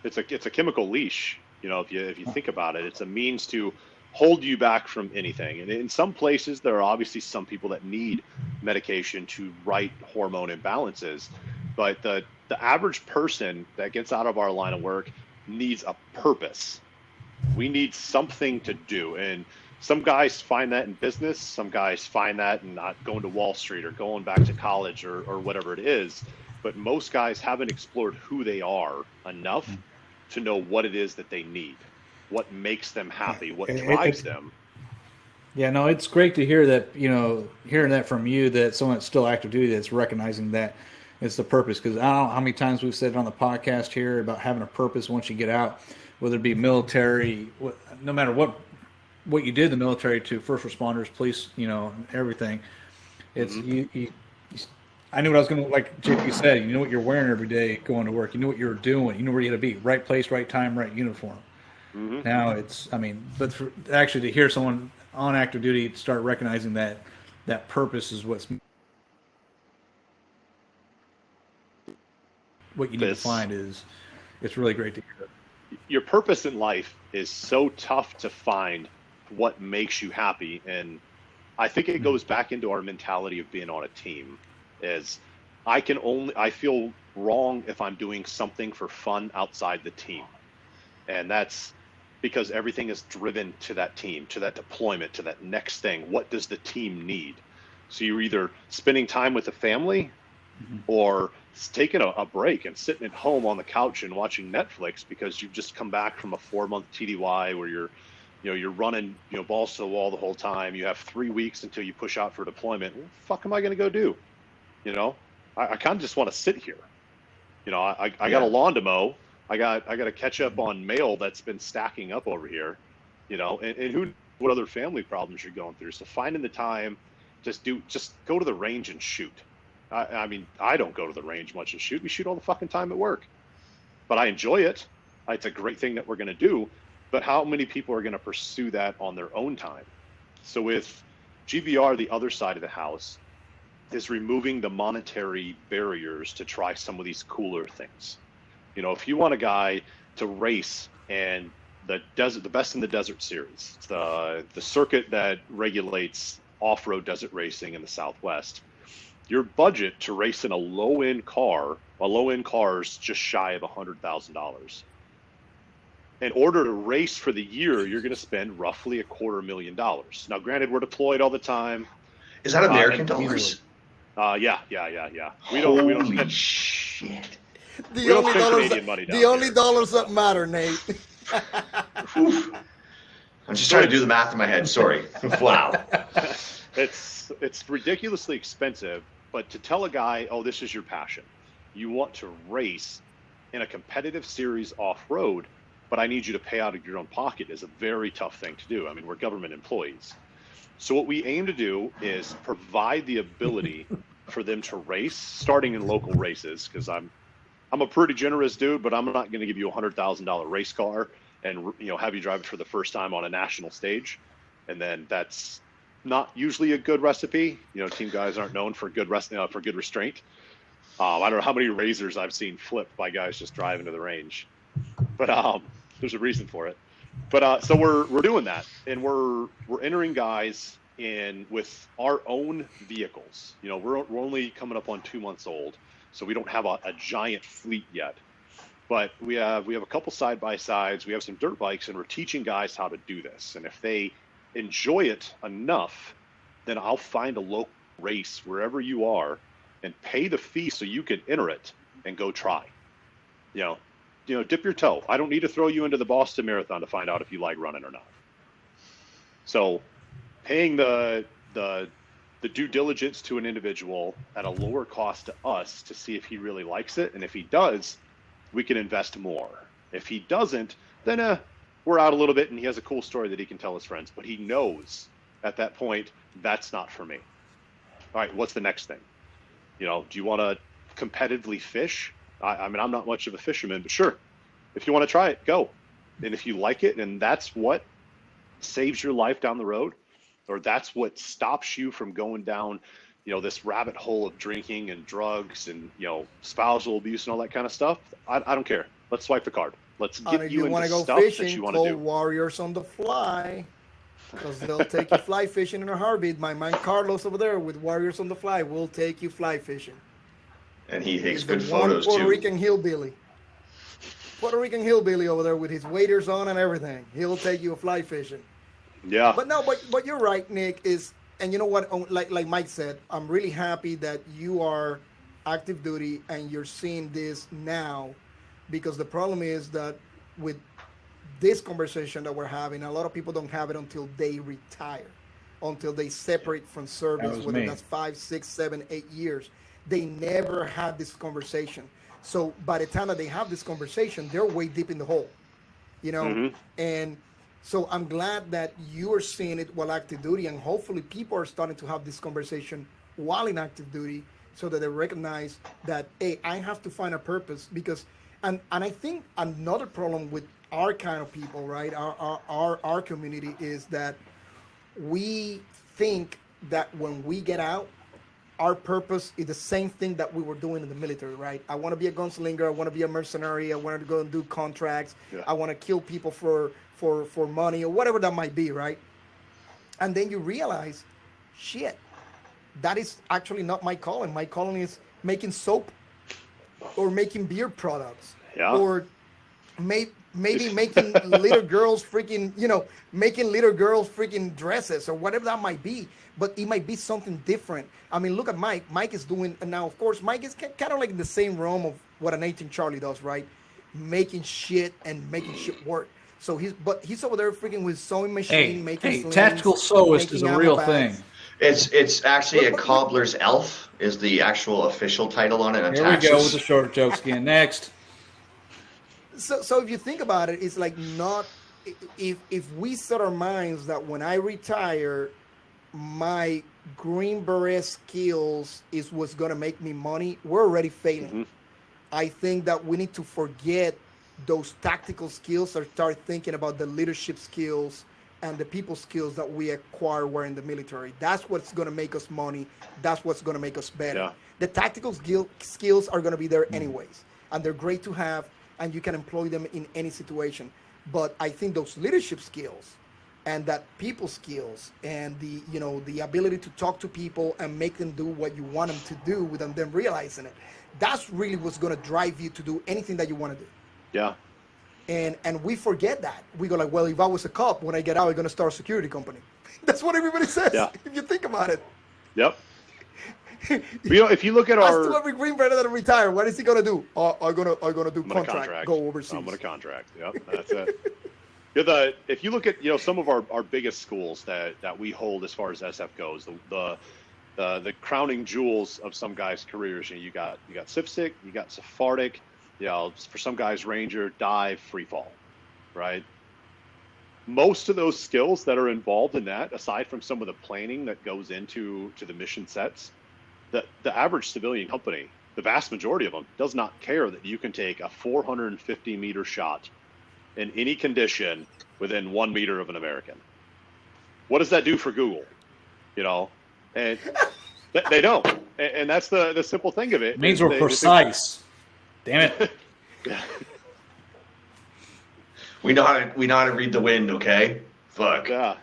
It's a chemical leash. If you think about it, it's a means to hold you back from anything. And in some places, there are obviously some people that need medication to right hormone imbalances. But the average person that gets out of our line of work needs a purpose. We need something to do. And some guys find that in business. Some guys find that in not going to Wall Street or going back to college or whatever it is. But most guys haven't explored who they are enough to know what it is that they need, what makes them happy, what drives them. Yeah, no, it's great to hear that, hearing that from you, that someone that's still active duty that's recognizing that it's the purpose. Because I don't know how many times we've said it on the podcast here about having a purpose once you get out, whether it be military, no matter what you did in the military, to first responders, police, everything. It's I knew what I was going to, like JP said, you know what you're wearing every day going to work. You know what you're doing. You know where you got to be. Right place, right time, right uniform. Mm-hmm. Now but actually to hear someone on active duty start recognizing that purpose is what you need to find it's really great to hear. Your purpose in life is so tough to find what makes you happy. And I think it goes back into our mentality of being on a team. Is I feel wrong if I'm doing something for fun outside the team. And that's because everything is driven to that team, to that deployment, to that next thing. What does the team need? So you're either spending time with the family or taking a break and sitting at home on the couch and watching Netflix because you've just come back from a 4-month TDY where you're running, balls to the wall the whole time. You have 3 weeks until you push out for deployment. What the fuck am I going to go do? I kind of just want to sit here. I got a lawn to mow. I got to catch up on mail that's been stacking up over here, and what other family problems you're going through. So finding the time, just go to the range and shoot. I mean, I don't go to the range much and shoot. We shoot all the fucking time at work, but I enjoy it. It's a great thing that we're going to do, but how many people are going to pursue that on their own time? So with GBR, the other side of the house is removing the monetary barriers to try some of these cooler things. If you want a guy to race and the best in the desert series, it's the circuit that regulates off-road desert racing in the Southwest, your budget to race in a low-end car is just shy of $100,000. In order to race for the year, you're going to spend roughly $250,000. Now, granted, we're deployed all the time. Is that American dollars? Yeah. We don't spend shit. The only dollars that matter, Nate. I'm just trying to do the math in my head. Sorry. Wow. It's ridiculously expensive, but to tell a guy, oh, this is your passion. You want to race in a competitive series off-road, but I need you to pay out of your own pocket is a very tough thing to do. I mean, we're government employees. So what we aim to do is provide the ability for them to race, starting in local races, because I'm a pretty generous dude, but I'm not going to give you a $100,000 race car and have you drive it for the first time on a national stage, and then that's not usually a good recipe. Team guys aren't known for good restraint. I don't know how many razors I've seen flipped by guys just driving to the range, but there's a reason for it. But so we're doing that, and we're entering guys in with our own vehicles. We're only coming up on 2 months old, so we don't have a giant fleet yet. But we have a couple side by sides. We have some dirt bikes, and we're teaching guys how to do this. And if they enjoy it enough, then I'll find a local race wherever you are and pay the fee so you can enter it and go try. Dip your toe. I don't need to throw you into the Boston Marathon to find out if you like running or not. So paying the due diligence to an individual at a lower cost to us to see if he really likes it. And if he does, we can invest more. If he doesn't, then we're out a little bit and he has a cool story that he can tell his friends. But he knows at that point, that's not for me. All right, what's the next thing? Do you want to competitively fish? I mean, I'm not much of a fisherman, but sure. If you want to try it, go. And if you like it, and that's what saves your life down the road, or that's what stops you from going down, this rabbit hole of drinking and drugs and, spousal abuse and all that kind of stuff, I don't care. Let's swipe the card. Let's get you into stuff fishing, that you want to do. Warriors on the Fly, because they'll take you fly fishing in a heartbeat. My man Carlos over there with Warriors on the Fly will take you fly fishing. And he takes good He's photos Puerto too. Rican hillbilly. Puerto Rican hillbilly over there with his waders on and everything. He'll take you fly fishing. Yeah. But no, but you're right, Nick. And you know what? Like Mike said, I'm really happy that you are active duty and you're seeing this now, because the problem is that with this conversation that we're having, a lot of people don't have it until they retire, until they separate from service, whether that's 5, 6, 7, 8 years. They never had this conversation. So by the time that they have this conversation, they're way deep in the hole, you know? And so I'm glad that you are seeing it while active duty, and hopefully people are starting to have this conversation while in active duty, so that they recognize that, hey, I have to find a purpose. Because, and I think another problem with our kind of people, right, our community, is that we think that when we get out, our purpose is the same thing that we were doing in the military, right? I want to be a gunslinger. I want to be a mercenary. I want to go and do contracts. Yeah. I want to kill people for money or whatever that might be, right? And then you realize, shit, that is actually not my calling. My calling is making soap or making beer products, or maybe making little girls freaking, making little girls freaking dresses or whatever that might be. But it might be something different. I mean, look at Mike. Mike is doing, and now, of course, Mike is kind of like in the same realm of what an 18 Charlie does, right? Making shit and making shit work. So he's over there freaking with sewing machine, making slings, tactical sewist is a real thing. It's actually a cobbler's elf is the actual official title on it. Here we go with the short jokes again. Next. So if you think about it, it's like not, if we set our minds that when I retire, my Green Beret skills is what's going to make me money, we're already failing. I think that we need to forget those tactical skills and start thinking about the leadership skills and the people skills that we acquire while in the military. That's what's going to make us money. That's what's going to make us better. Yeah. The tactical skills are going to be there anyways, and they're great to have, and you can employ them in any situation. But I think those leadership skills and that people skills and the ability to talk to people and make them do what you want them to do without them realizing it, that's really what's going to drive you to do anything that you want to do. Yeah. And we forget that. We go like, well, if I was a cop, when I get out, I'm going to start a security company. That's what everybody says, if you think about it. Yep. If you look at our... To every Green Beret that retire, what is he going to do? I'm going to do contract, go overseas. I'm going to contract. Yep, that's it. If you look at some of our biggest schools that we hold as far as SF goes, the crowning jewels of some guys' careers, you got SIFSIC, you got Sephardic, for some guys Ranger, dive, free fall, right? Most of those skills that are involved in that, aside from some of the planning that goes into the mission sets, the average civilian company, the vast majority of them, does not care that you can take a 450 meter shot in any condition within 1 meter of an American. What does that do for Google? And they don't. And that's the simple thing of it. It means we're precise. Damn it. Yeah. We know how to read the wind, okay? Fuck. Yeah.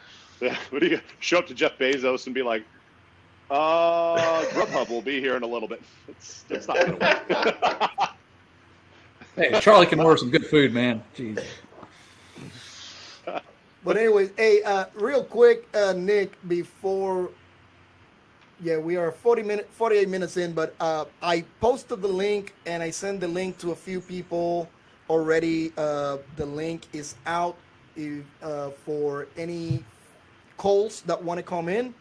What do you show up to Jeff Bezos and be like, Grubhub will be here in a little bit. It's not going to work. Hey, Charlie can order some good food, man. Jeez. But anyways, hey, real quick, Nick, before, we are 48 minutes in, but I posted the link and I sent the link to a few people already. The link is out for any calls that want to come in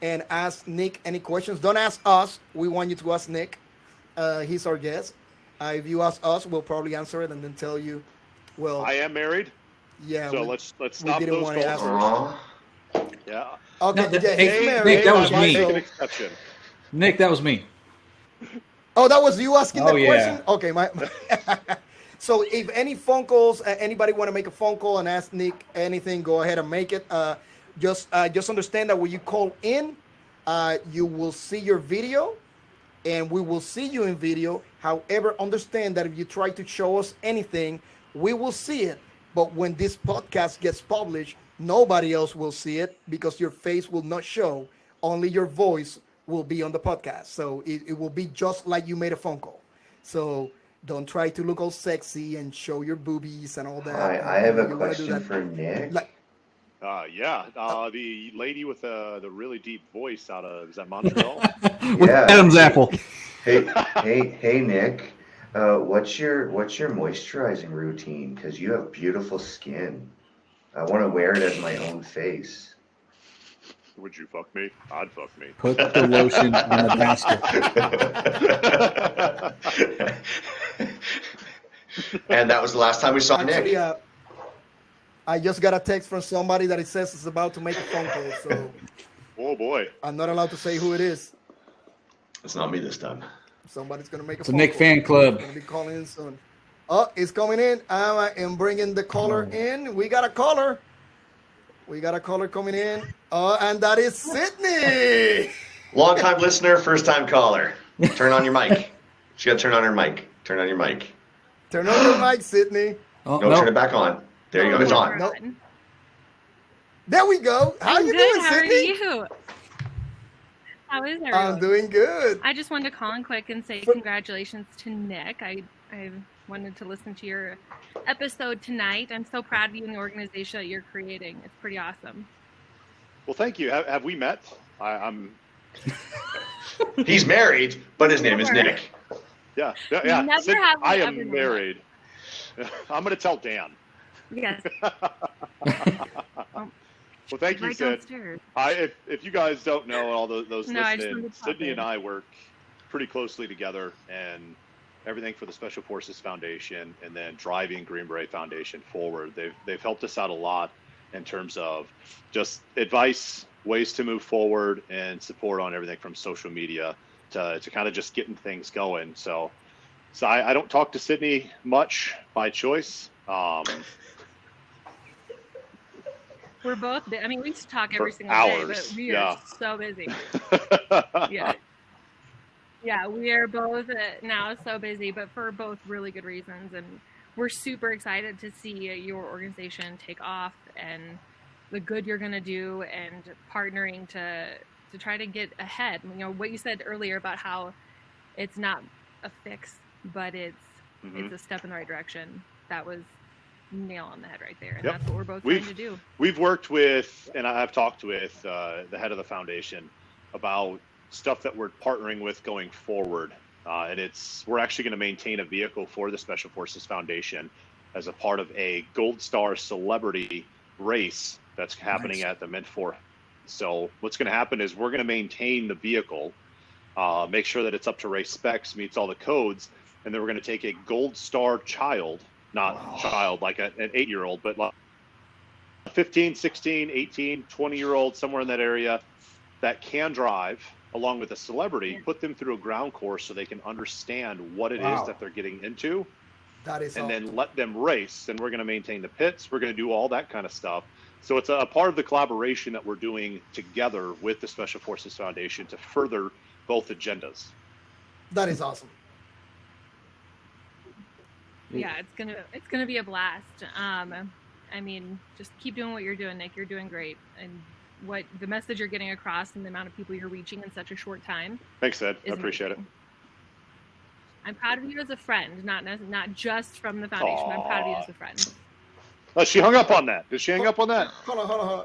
and ask Nick any questions. Don't ask us. We want you to ask Nick. He's our guest. If you ask us, we'll probably answer it and then tell you. Well, I am married. Yeah. So let's stop those calls. Yeah. Okay. No, Nick, that was me. Take an exception. Nick, that was me. Oh, that was you asking that question? Yeah. Okay. So if any phone calls, anybody want to make a phone call and ask Nick anything, go ahead and make it. Just understand that when you call in, you will see your video, and we will see you in video. However, understand that if you try to show us anything, we will see it. But when this podcast gets published, nobody else will see it because your face will not show. Only your voice will be on the podcast. So it will be just like you made a phone call. So Don't try to look all sexy and show your boobies and all that. I have a You wanna do question that- for Nick. Like, the lady with the really deep voice out of, is that Montreal? With Yeah. Adam's apple. Hey, Nick. What's your moisturizing routine? Because you have beautiful skin. I want to wear it as my own face. Would you fuck me? I'd fuck me. Put the lotion on the basket. And that was the last time we saw actually, Nick. I just got a text from somebody that it says it's about to make a phone call, so Oh boy. I'm not allowed to say who it is. It's not me this time. Somebody's gonna make a It's a phone Nick call. fan club. Gonna be calling in soon. Oh, it's coming in. I am bringing the caller in. We got a caller. We got a caller coming in. And that is Sydney. Long time listener, first time caller. Turn on your mic. She got to turn on her mic. Turn on your mic. Turn on your mic, Sydney. Oh, No, turn it back on. There you go. It's on. Nope. There we go. How I'm you good. doing, How Sydney? are you? How is everyone? I'm doing good. I just wanted to call in quick and say congratulations to Nick. I wanted to listen to your episode tonight. I'm so proud of you and the organization that you're creating. It's pretty awesome. Well, thank you. Have we met? I'm. He's married, but his name is Never. Nick. Yeah. Never have we I ever am met. married. I'm going to tell Dan. Yes. Well, thank you, Right Sid. downstairs. If you guys don't know, all those No, I just listening, wanted to pop Sydney in. and I work pretty closely together, and everything for the Special Forces Foundation, and then driving Green Beret Foundation forward. They've helped us out a lot in terms of just advice, ways to move forward, and support on everything from social media to kind of just getting things going. So I don't talk to Sydney much by choice. We're both, I mean, we used to talk every For single hours, day, but we yeah. are so busy. Yeah. Yeah, we are both now so busy, but for both really good reasons. And we're super excited to see your organization take off and the good you're going to do and partnering to try to get ahead. You know, what you said earlier about how it's not a fix, but it's a step in the right direction. That was nail on the head right there. And Yep. that's what we're both trying to do. We've worked with, and I've talked with the head of the foundation about stuff that we're partnering with going forward. And we're actually going to maintain a vehicle for the Special Forces Foundation as a part of a Gold Star celebrity race that's happening at the Mint4. So what's going to happen is we're going to maintain the vehicle, make sure that it's up to race specs, meets all the codes, and then we're going to take a Gold Star child, not child like an 8-year-old, but like 15, 16, 18, 20-year-old, somewhere in that area that can drive, along with a celebrity, put them through a ground course so they can understand what it is that they're getting into, That is and awesome. then let them race. And we're going to maintain the pits. We're going to do all that kind of stuff. So it's a part of the collaboration that we're doing together with the Special Forces Foundation to further both agendas. That is awesome. Yeah, it's gonna be a blast. I mean, just keep doing what you're doing, Nick. You're doing great, and what the message you're getting across and the amount of people you're reaching in such a short time. Thanks, Ed. I is appreciate it. amazing. I'm proud of you as a friend, not just from the foundation. But I'm proud of you as a friend. Oh, she hung up on that. Did she hang up on that? Hold on.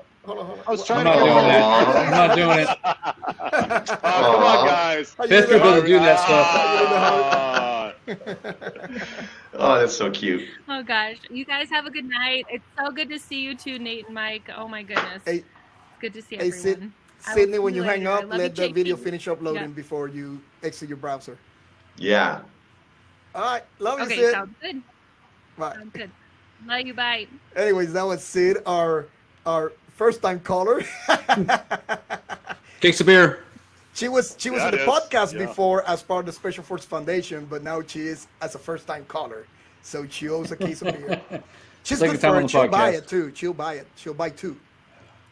I was I'm trying not to doing that. I'm not doing it. Oh, come on, guys. Fifth group doesn't do that stuff. Oh, that's so cute. Oh gosh, you guys have a good night. It's so good to see you too, Nate and Mike. Oh my goodness, Hey, it's good to see hey, everyone. I will Sydney, see when you hang later. I up, love let you, the video JP. finish uploading Yeah. before you exit your browser. Yeah. All right, love you, Okay, Sid. sounds good. Bye. Sounds good. Love you. Bye. Anyways, that was Sid, our first time caller. Case of beer. She was in Yeah, the it is. podcast Yeah. before as part of the Special Forces Foundation, but now she is as a first time caller. So she owes a case of beer. She's Second good time for on it. the She'll buy podcast. it too. She'll buy it. She'll buy two.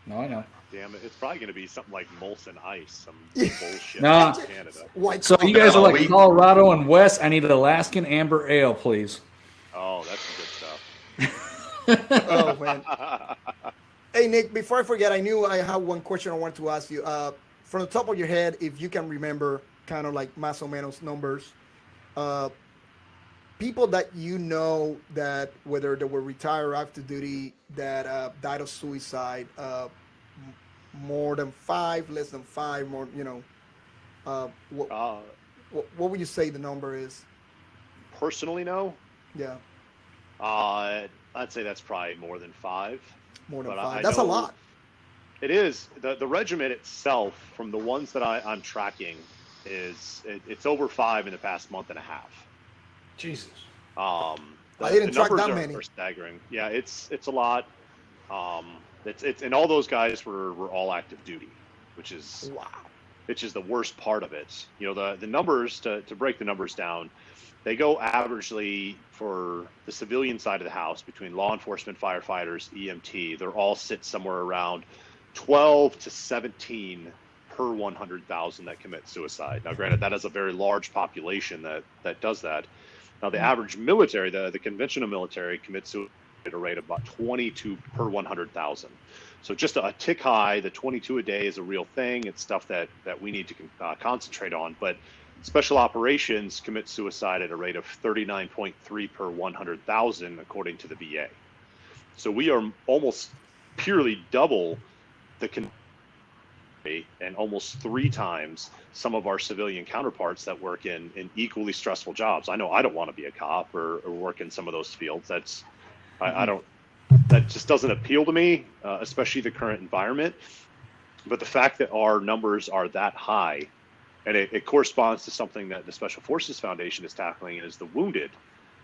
No, I know. Damn it. It's probably going to be something like Molson Ice, some bullshit Nah. from Canada. White So Claw. you guys are like we- Colorado and West. I need an Alaskan Amber Ale, please. Oh, that's some good stuff. Oh man. Hey Nick, before I forget, I knew I had one question I wanted to ask you. From the top of your head, if you can remember, kind of like más o menos numbers, people that you know that whether they were retired or active duty that died of suicide, more than 5, less than 5, more, what would you say the number is? Personally, no. Yeah. I'd say that's probably more than 5. More than But 5. I That's a know lot. It is. The regiment itself, from the ones that I'm tracking, it's over 5 in the past month and a half. Jesus. I didn't track numbers that many. Are staggering. Yeah, it's a lot. It's and all those guys were all active duty, which is the worst part of it. The numbers, to break the numbers down, they go averagely for the civilian side of the house between law enforcement, firefighters, EMT. They're all sit somewhere around 12 to 17 per 100,000 that commit suicide. Now, granted, that is a very large population that does that. Now, the average military, the conventional military, commits suicide at a rate of about 22 per 100,000. So just a tick high. The 22 a day is a real thing. It's stuff that we need to concentrate on. But special operations commit suicide at a rate of 39.3 per 100,000, according to the VA. So we are almost purely double the and almost 3 times some of our civilian counterparts that work in equally stressful jobs. I know I don't want to be a cop or work in some of those fields. That just doesn't appeal to me, especially the current environment. But the fact that our numbers are that high, and it corresponds to something that the Special Forces Foundation is tackling, is the wounded.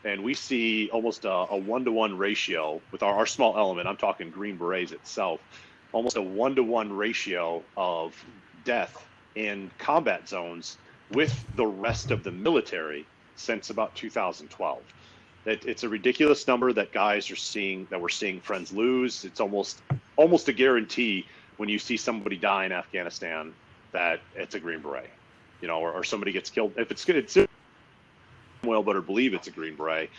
And we see almost a 1-to-1 ratio with our small element. I'm talking Green Berets itself. Almost a 1-to-1 ratio of death in combat zones with the rest of the military since about 2012. It's a ridiculous number that we're seeing friends lose. It's almost a guarantee when you see somebody die in Afghanistan that it's a Green Beret, or somebody gets killed. If it's well, better believe it's a Green Beret.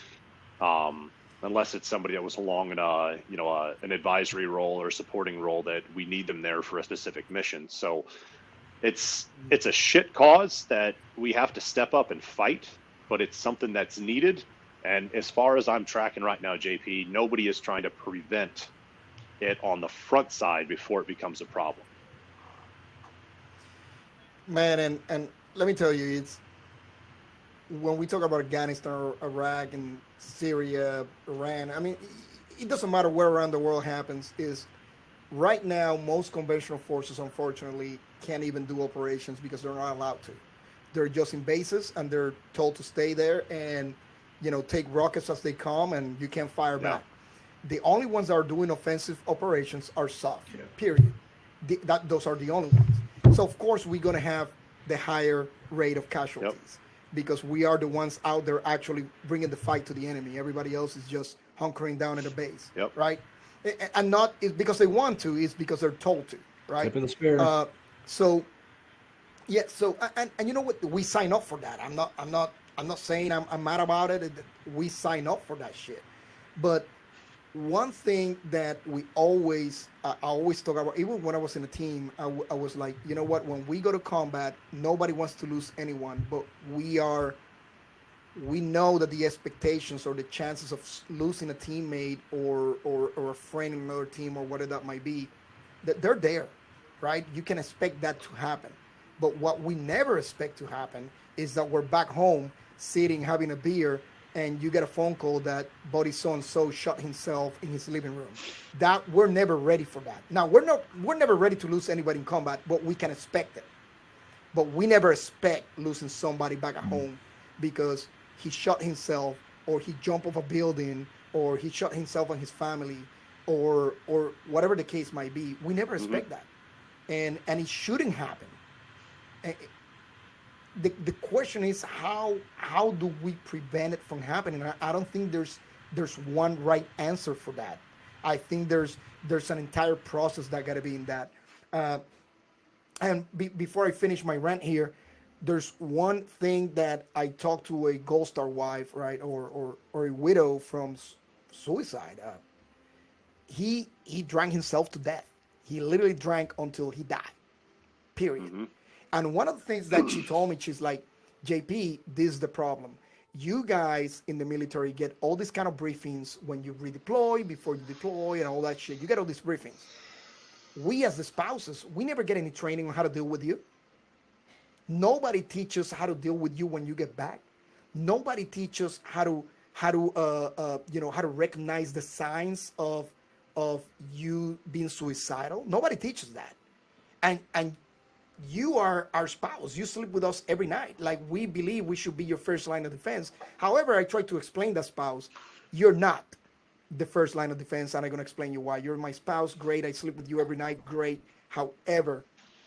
Unless it's somebody that was along in an advisory role or a supporting role that we need them there for a specific mission. So it's a shit cause that we have to step up and fight, but it's something that's needed. And as far as I'm tracking right now, JP, nobody is trying to prevent it on the front side before it becomes a problem. Man, and let me tell you, it's when we talk about Afghanistan or Iraq and Syria, Iran, I mean, it doesn't matter where around the world happens, is right now most conventional forces, unfortunately, can't even do operations because they're not allowed to. They're just in bases and they're told to stay there and, take rockets as they come and you can't fire back. The only ones that are doing offensive operations are soft, period. Those are the only ones. So, of course, we're going to have the higher rate of casualties. Because we are the ones out there actually bringing the fight to the enemy. Everybody else is just hunkering down at the base, right? And not it's because they want to, it's because they're told to, right? Tip of the spear. So you know what? We sign up for that. I'm not saying I'm mad about it. We sign up for that shit. But one thing that I always talk about, even when I was in a team, I was like, you know what, when we go to combat, nobody wants to lose anyone, but we know that the expectations or the chances of losing a teammate or a friend in another team or whatever that might be, that they're there, right? You can expect that to happen. But what we never expect to happen is that we're back home sitting, having a beer, and you get a phone call that buddy so-and-so shot himself in his living room. That we're never ready for that. Now, we're never ready to lose anybody in combat, but we can expect it. But we never expect losing somebody back at home because he shot himself or he jumped off a building or he shot himself and his family or whatever the case might be. We never expect that. And it shouldn't happen. The question is how do we prevent it from happening? I don't think there's one right answer for that. I think there's an entire process that got to be in that. And before I finish my rant here, there's one thing that I talked to a Gold Star wife, right, or a widow from suicide. He drank himself to death. He literally drank until he died. Period. And one of the things that she told me, she's like, JP, this is the problem. You guys in the military get all these kind of briefings when you redeploy, before you deploy, and all that shit. You get all these briefings. We as the spouses, we never get any training on how to deal with you. Nobody teaches how to deal with you when you get back. Nobody teaches how to recognize the signs of you being suicidal. Nobody teaches that. And you are our spouse. You sleep with us every night. Like, we believe we should be your first line of defense. However, I try to explain that, spouse, you're not the first line of defense, and I'm going to explain you why. You're my spouse. Great. I sleep with you every night. Great. However,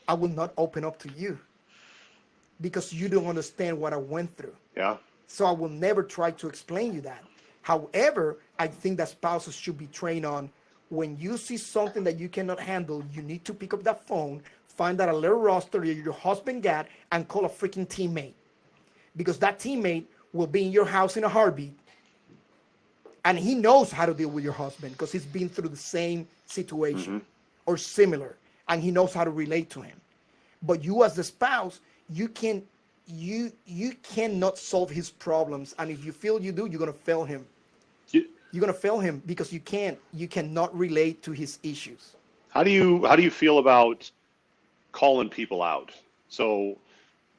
I will not open up to you because you don't understand what I went through. Yeah. So I will never try to explain you that. However, I think that spouses should be trained on, when you see something that you cannot handle, you need to pick up that phone, find out a little roster that your husband got, and call a freaking teammate. Because that teammate will be in your house in a heartbeat. And he knows how to deal with your husband because he's been through the same situation or similar. And he knows how to relate to him. But you as the spouse, you cannot solve his problems. And if you feel you do, you're going to fail him. You're going to fail him because you cannot relate to his issues. How do you feel about calling people out? So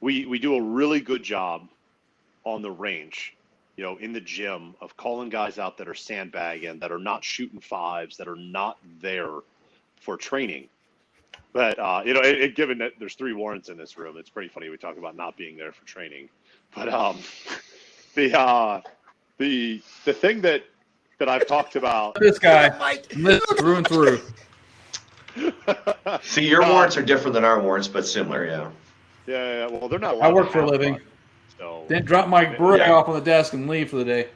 we do a really good job on the range, in the gym, of calling guys out that are sandbagging, that are not shooting fives, that are not there for training. But given that there's 3 warrants in this room, it's pretty funny we talk about not being there for training. But the thing that I've talked about, this guy, through and through. See, your warrants are different than our warrants, but similar, yeah. Yeah. Well, they're not. I work for a living. Fun, so. Then drop my brick off on the desk and leave for the day.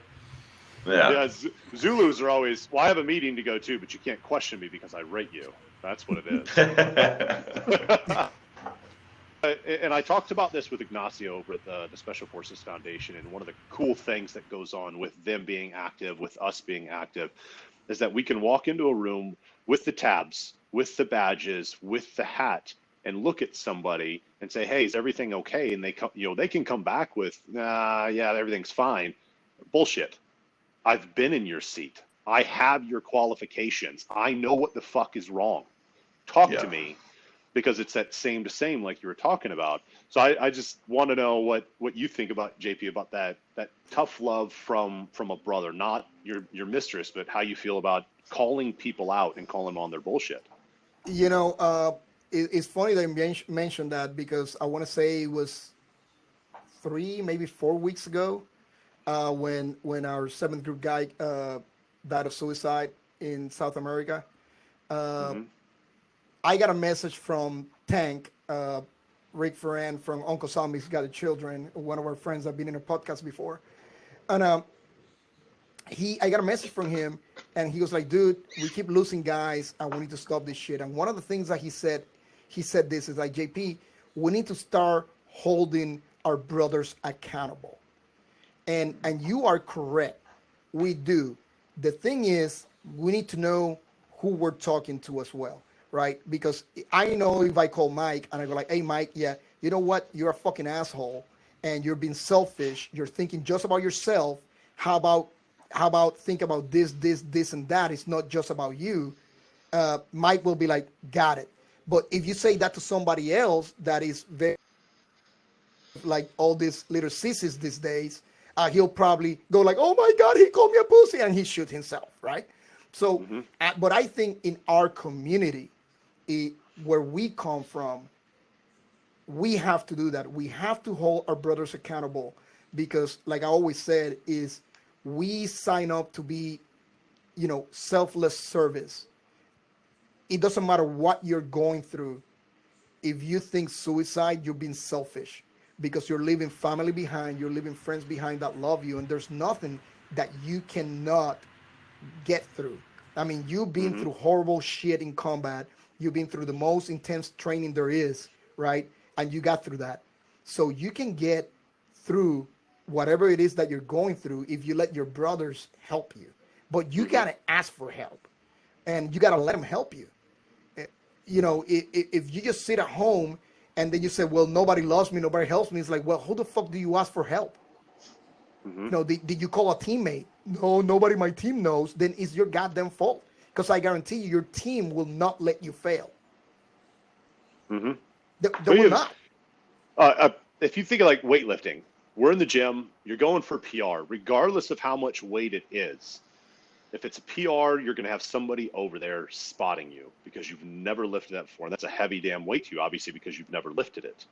Yeah. Zulus are always. Well, I have a meeting to go to, but you can't question me because I rate you. That's what it is. And I talked about this with Ignacio over at the Special Forces Foundation, and one of the cool things that goes on with them being active, with us being active, is that we can walk into a room with the tabs, with the badges, with the hat, and look at somebody and say, "Hey, is everything okay?" And they can come back with, "Yeah, everything's fine." Bullshit. I've been in your seat. I have your qualifications. I know what the fuck is wrong. Talk to me, because it's that same to same like you were talking about. So I just want to know what you think about, JP, about that tough love from a brother, not your mistress, but how you feel about calling people out and calling them on their bullshit. It's funny that you mentioned that, because I want to say it was 3, maybe 4 weeks ago, when our 7th group guy died of suicide in South America. I got a message from Tank, Rick Ferran from Uncle Zombies Got the Children, one of our friends that have been in a podcast before. And I got a message from him, and he was like, "Dude, we keep losing guys, and we need to stop this shit." And one of the things that he said this is like, "JP, we need to start holding our brothers accountable." And you are correct. We do. The thing is, we need to know who we're talking to as well. Right? Because I know if I call Mike and I go like, "Hey, Mike, yeah, you know what? You're a fucking asshole, and you're being selfish. You're thinking just about yourself. How about think about this, and that? It's not just about you." Mike will be like, "Got it." But if you say that to somebody else that is very like all these little sissies these days, he'll probably go like, "Oh my God, he called me a pussy," and he shoot himself, right? So, but I think in our community, where we come from, we have to do that. We have to hold our brothers accountable, because like I always said, is we sign up to be, selfless service. It doesn't matter what you're going through. If you think suicide, you're being selfish, because you're leaving family behind, you're leaving friends behind that love you, and there's nothing that you cannot get through. I mean, you've been through horrible shit in combat. You've been through the most intense training there is, right? And you got through that. So you can get through whatever it is that you're going through if you let your brothers help you. But you got to ask for help, and you got to let them help you. If you just sit at home and then you say, "Well, nobody loves me, nobody helps me," it's like, well, who the fuck do you ask for help? You know, did you call a teammate? No, nobody on my team knows. Then it's your goddamn fault. Because I guarantee you, your team will not let you fail. Mm-hmm. They will not. If you think of like weightlifting, we're in the gym, you're going for PR, regardless of how much weight it is. If it's a PR, you're going to have somebody over there spotting you because you've never lifted that before. And that's a heavy damn weight to you, obviously, because you've never lifted it.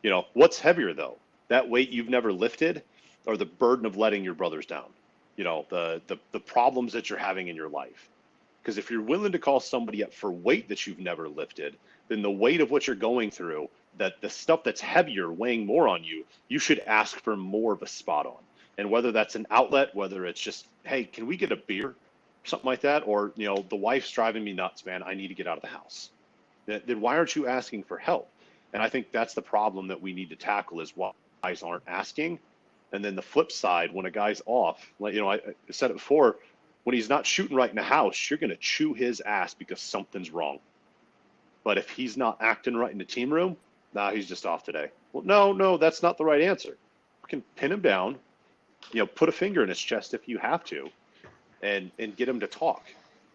You know, what's heavier though? That weight you've never lifted or the burden of letting your brothers down? You know, the problems that you're having in your life. Because if you're willing to call somebody up for weight that you've never lifted, then the weight of what you're going through, that the stuff that's heavier, weighing more on you, you should ask for more of a spot on. And whether that's an outlet, whether it's just, hey, can we get a beer? Something like that. Or, you know, the wife's driving me nuts, man. I need to get out of the house. Then why aren't you asking for help? And I think that's the problem that we need to tackle is why guys aren't asking. And then the flip side, when a guy's off, like, you know, I said it before, when he's not shooting right in the house, you're going to chew his ass because something's wrong. But if he's not acting right in the team room, he's just off today. Well, no, that's not the right answer. You can pin him down, you know, put a finger in his chest if you have to, and get him to talk.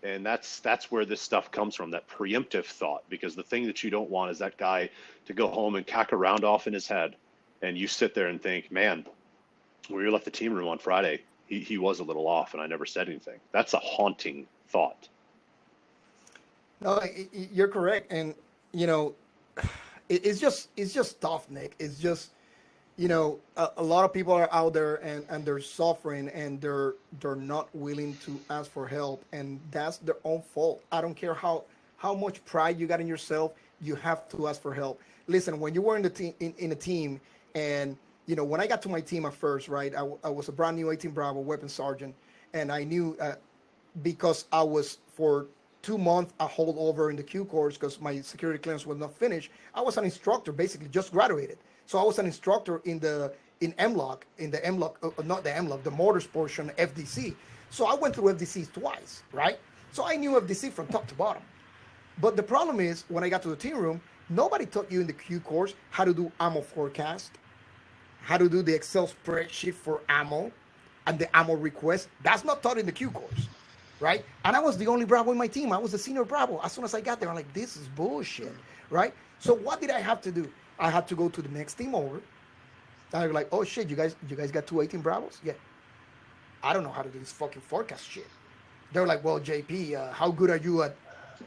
And that's where this stuff comes from, that preemptive thought, because the thing that you don't want is that guy to go home and cack a round off in his head. And you sit there and think, man, when you left the team room on Friday, he was a little off and I never said anything. That's a haunting thought. No, you're correct. And, you know, it's just tough, Nick. It's just, you know, a lot of people are out there and they're suffering and they're not willing to ask for help. And that's their own fault. I don't care how much pride you got in yourself. You have to ask for help. Listen, when you were in the team, in a team, and, you know, when I got to my team at first, right, I was a brand new 18 Bravo weapons sergeant. And I knew because I was for 2 months a holdover in the Q course because my security clearance was not finished. I was an instructor, basically just graduated. So I was an instructor in MLOC, not the MLOC, the motors portion, FDC. So I went through FDCs twice, right? So I knew FDC from top to bottom. But the problem is when I got to the team room, nobody taught you in the Q course how to do ammo forecast, how to do the Excel spreadsheet for ammo and the ammo request. That's not taught in the Q course, right? And I was the only Bravo in my team. I was the senior Bravo. As soon as I got there, I'm like, this is bullshit, right? So what did I have to do? I had to go to the next team over. And I was like, oh shit, you guys got 2 18 Bravos? Yeah. I don't know how to do this fucking forecast shit. They're like, well, JP, how good are you at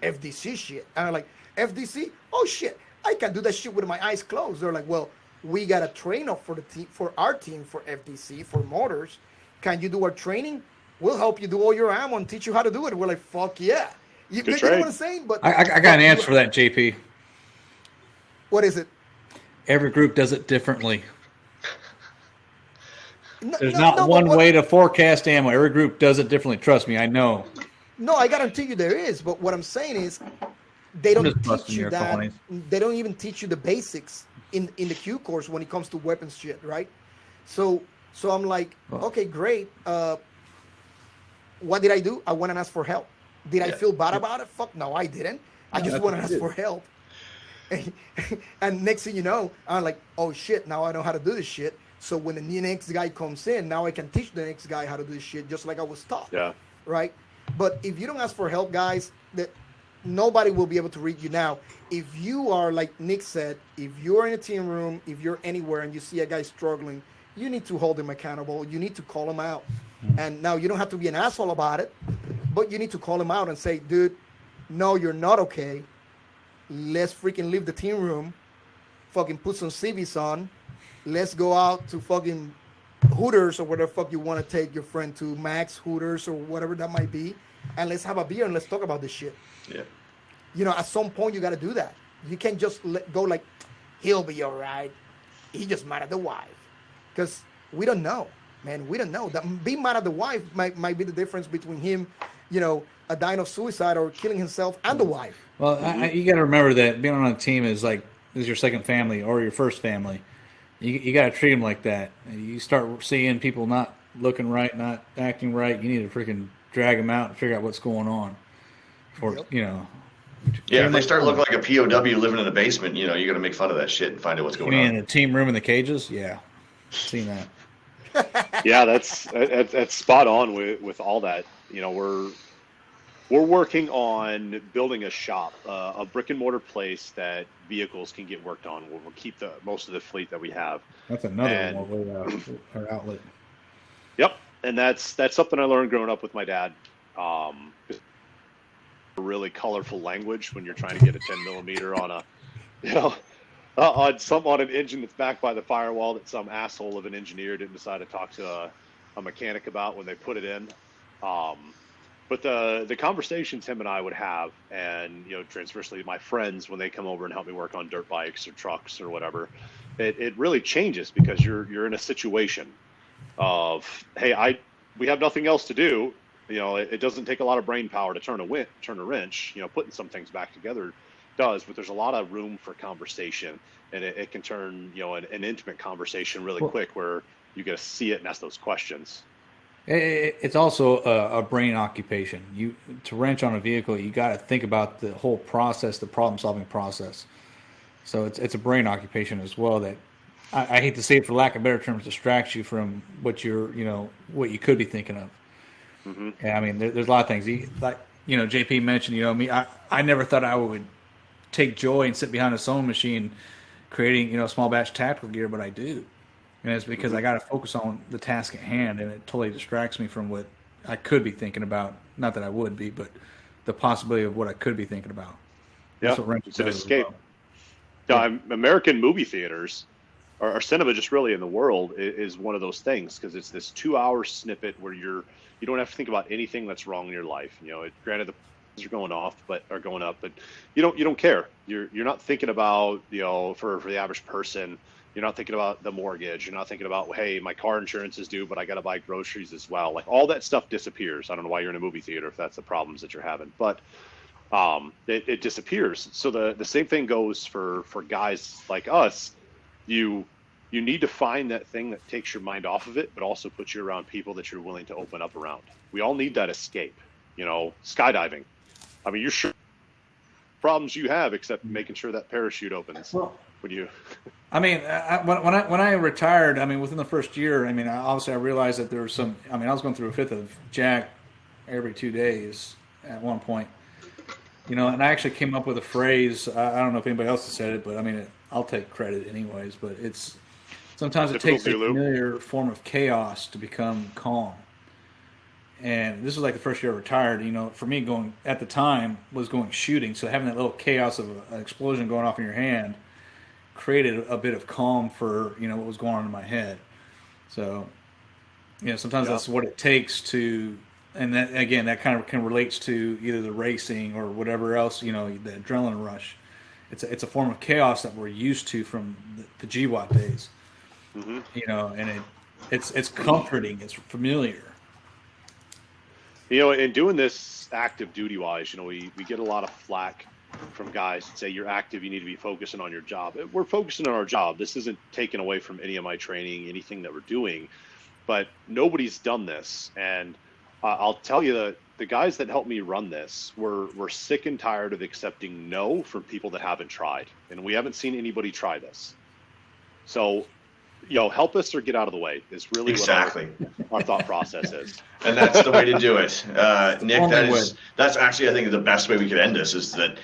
FDC shit? And I'm like, FDC? Oh shit, I can do that shit with my eyes closed. They're like, well, we got a trainer for the team, for our team, for FDC, for motors. Can you do our training? We'll help you do all your ammo and teach you how to do it. We're like, fuck yeah. You know what I'm saying? But I got an answer for that, JP. What is it? Every group does it differently. There's not one way to forecast ammo. Every group does it differently. Trust me, I know. No, I guarantee you there is. But what I'm saying is they don't teach you that. Colonies. They don't even teach you the basics in the Q course when it comes to weapons shit, right? So I'm like, okay, great. What did I do? I went and asked for help. Did I feel bad about it? Fuck no, I didn't. I just went and asked for help. And next thing you know, I'm like, oh shit, now I know how to do this shit. So when the next guy comes in, now I can teach the next guy how to do this shit just like I was taught. Yeah. Right? But if you don't ask for help, guys, that nobody will be able to read you. Now, if you are, like Nick said, if you're in a team room, if you're anywhere and you see a guy struggling, you need to hold him accountable. You need to call him out. And now you don't have to be an asshole about it, but you need to call him out and say, dude, no, you're not okay. Let's freaking leave the team room. Fucking put some CVs on. Let's go out to fucking Hooters or whatever fuck you want to take your friend to, Max, Hooters, or whatever that might be. And let's have a beer and let's talk about this shit. Yeah. You know, at some point you got to do that. You can't just let go like, he'll be all right. He just mad at the wife. Because we don't know, man. We don't know. That being mad at the wife might be the difference between him, you know, dying of suicide or killing himself and the wife. Well, you got to remember that being on a team is your second family or your first family. You got to treat them like that. You start seeing people not looking right, not acting right. You need to freaking drag them out and figure out what's going on. You know. Yeah, if they start looking like a POW living in a basement, you know, you got to make fun of that shit and find out what's going on. In the team room in the cages? Yeah. Seen that. Yeah, that's spot on with all that. You know, we're working on building a shop, a brick and mortar place that vehicles can get worked on. We'll keep most of the fleet that we have. That's another And or outlet. yep, and that's something I learned growing up with my dad. Really colorful language when you're trying to get a 10 millimeter on a, you know, on an engine that's backed by the firewall that some asshole of an engineer didn't decide to talk to a mechanic about when they put it in. But the conversations him and I would have, and you know, transversely my friends when they come over and help me work on dirt bikes or trucks or whatever, it really changes because you're in a situation of, hey, we have nothing else to do. You know, it doesn't take a lot of brain power to turn a wrench. You know, putting some things back together does, but there's a lot of room for conversation, and it can turn, you know, an intimate conversation really quick where you get to see it and ask those questions. It's also a brain occupation. To wrench on a vehicle, you got to think about the whole process, the problem-solving process. So it's a brain occupation as well that I hate to say it for lack of better terms, distracts you from what what you could be thinking of. Mm-hmm. Yeah, I mean, there's a lot of things. Like JP mentioned, me, I never thought I would take joy and sit behind a sewing machine creating, small batch tactical gear, but I do. And it's because I got to focus on the task at hand, and it totally distracts me from what I could be thinking about. Not that I would be, but the possibility of what I could be thinking about. Yeah, it's an escape. American movie theaters, or cinema just really in the world, is one of those things because it's this 2-hour snippet where you don't have to think about anything that's wrong in your life. Granted the prices are going up, but you don't care. You're not thinking about, for the average person, you're not thinking about the mortgage. You're not thinking about, hey, my car insurance is due, but I got to buy groceries as well. Like all that stuff disappears. I don't know why you're in a movie theater if that's the problems that you're having, but it disappears. So the same thing goes for guys like us. You need to find that thing that takes your mind off of it, but also puts you around people that you're willing to open up around. We all need that escape. Skydiving. I mean, you're sure problems you have, except making sure that parachute opens. Well, when you, I mean, when I retired, I mean, within the first year, I mean, obviously I realized that there was some. I mean, I was going through a fifth of Jack every 2 days at one point. And I actually came up with a phrase. I don't know if anybody else has said it, but I mean, I'll take credit anyways. But it's sometimes it takes a familiar form of chaos to become calm. And this was like the first year I retired. For me, going at the time was going shooting. So having that little chaos of an explosion going off in your hand created a bit of calm for what was going on in my head. So sometimes that's what it takes to. And that again, that kind of can relates to either the racing or whatever else. The adrenaline rush. It's a form of chaos that we're used to from the GWAT days. Mm-hmm. And it's comforting. It's familiar. In doing this active duty wise, we get a lot of flack from guys that say you're active, you need to be focusing on your job. We're focusing on our job. This isn't taken away from any of my training, anything that we're doing, but nobody's done this. And I'll tell you that the guys that helped me run this were sick and tired of accepting no from people that haven't tried. And we haven't seen anybody try this. So help us or get out of the way is really exactly what our thought process is. And that's the way to do it. Nick, that's actually, I think, the best way we could end this is that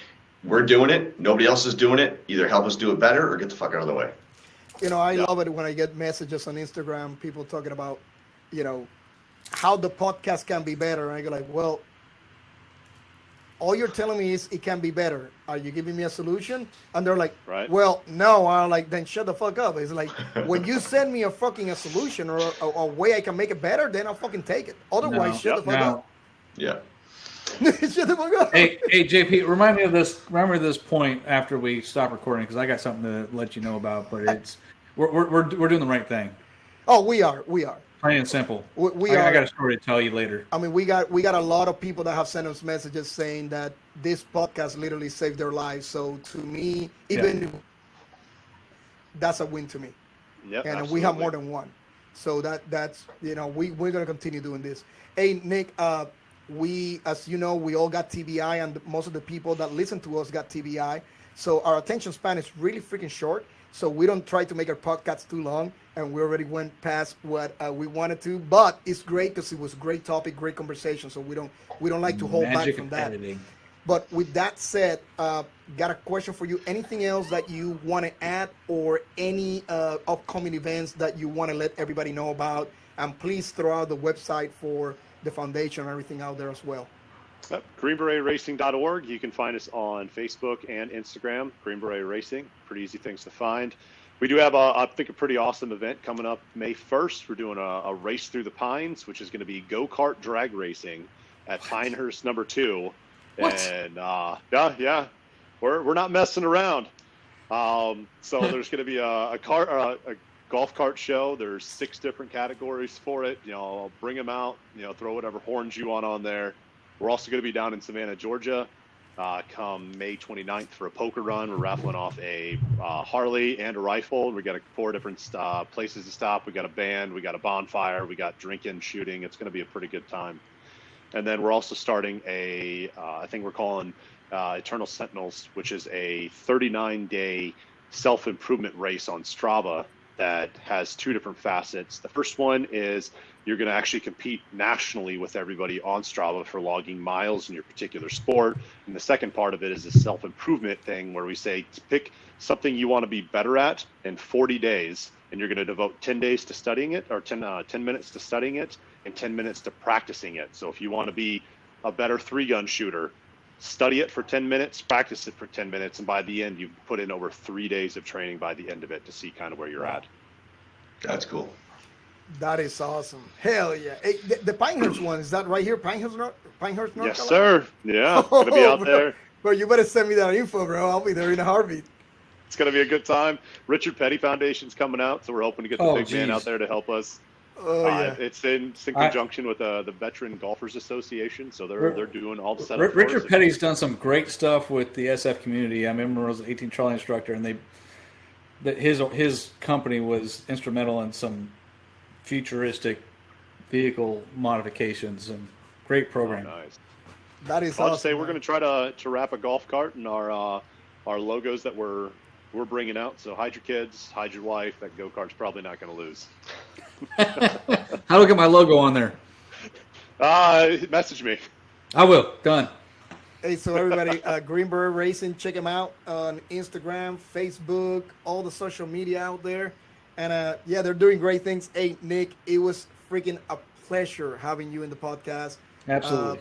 we're doing it. Nobody else is doing it. Either help us do it better or get the fuck out of the way. I love it when I get messages on Instagram, people talking about, how the podcast can be better. And I go like, well, all you're telling me is it can be better. Are you giving me a solution? And they're like, right. Well, no. I'm like, then shut the fuck up. It's like, when you send me a solution or a way I can make it better, then I'll fucking take it. Otherwise, shut the fuck up. Yeah. Shut the fuck up. Hey, JP, remind me of this. Remember this point after we stop recording because I got something to let you know about. But we're doing the right thing. Oh, we are. Plain and simple. I got a story to tell you later. I mean, we got a lot of people that have sent us messages saying that this podcast literally saved their lives. So to me, that's a win to me. Yep, and absolutely. we have more than one. So that's we're gonna continue doing this. Hey, Nick, we, as you know, we all got TBI, and most of the people that listen to us got TBI. So our attention span is really freaking short. so we don't try to make our podcast too long, and we already went past what we wanted to. But it's great because it was a great topic, great conversation. So we don't like to hold back from that. Editing. But with that said, got a question for you. Anything else that you want to add, or any upcoming events that you want to let everybody know about? And please throw out the website for the foundation and everything out there as well. Yep. GreenBeretRacing.org. You can find us on Facebook and Instagram. Green Beret Racing. Pretty easy things to find. We do have, I think, a pretty awesome event coming up May 1st. We're doing a race through the Pines, which is going to be go-kart drag racing at Pinehurst number 2. What? And yeah, we're not messing around. So there's going to be a golf cart show. There's 6 different categories for it. I'll bring them out. Throw whatever horns you want on there. We're also going to be down in Savannah, Georgia, come May 29th for a poker run. We're raffling off a Harley and a rifle. We got 4 different places to stop. We got a band. We got a bonfire. We got drinking, shooting. It's going to be a pretty good time. And then we're also starting I think we're calling Eternal Sentinels, which is a 39-day self-improvement race on Strava that has 2 different facets. The first one is you're going to actually compete nationally with everybody on Strava for logging miles in your particular sport. And the second part of it is a self-improvement thing where we say pick something you want to be better at in 40 days, and you're going to devote 10 days to studying it, or 10 minutes to studying it, and 10 minutes to practicing it. So if you want to be a better 3-gun shooter, study it for 10 minutes, practice it for 10 minutes, and by the end, you've put in over 3 days of training by the end of it to see kind of where you're at. That's cool. That is awesome. Hell yeah. Hey, the Pinehurst one, is that right here? Pinehurst, North Carolina? Yes, sir. Yeah, it's going to be out there. Bro, you better send me that info, bro. I'll be there in a heartbeat. It's going to be a good time. Richard Petty Foundation's coming out, so we're hoping to get the big man out there to help us. Oh, yeah. It's in conjunction with the Veteran Golfers Association, so they're doing all the setup. Richard Petty's done some great stuff with the SF community. I remember I was an 18 Charlie instructor, and his company was instrumental in some futuristic vehicle modifications and great program. Oh, nice. That is I'll awesome. just say we're going to try to wrap a golf cart in our logos that we're bringing out. So hide your kids, hide your wife. That go-kart's probably not going to lose. How do I get my logo on there? Message me. I will. Done. Hey, so everybody, Green Beret Racing, check them out on Instagram, Facebook, all the social media out there. And yeah, they're doing great things. Hey, Nick, it was freaking a pleasure having you in the podcast. Absolutely.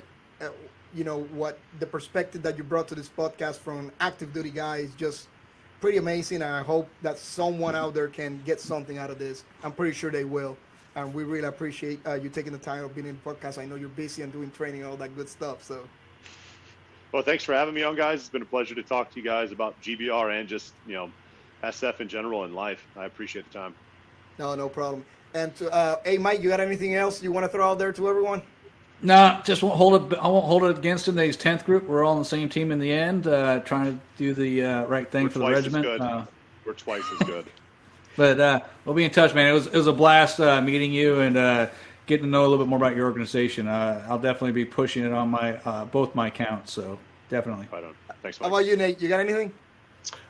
What the perspective that you brought to this podcast from an active duty guy is just pretty amazing. And I hope that someone out there can get something out of this. I'm pretty sure they will. And we really appreciate you taking the time of being in the podcast. I know you're busy and doing training and all that good stuff. So, well, thanks for having me on, guys. It's been a pleasure to talk to you guys about GBR and just, SF in general in life. I appreciate the time. No problem. And hey, Mike, you got anything else you want to throw out there to everyone? No, just won't hold it. I won't hold it against him. He's 10th group. We're all on the same team in the end, trying to do the right thing for the regiment. We're twice as good. But we'll be in touch, man. It was a blast meeting you and getting to know a little bit more about your organization. I'll definitely be pushing it on my both my accounts. So definitely. Right on. Thanks, How Mike. about you, Nate? You got anything?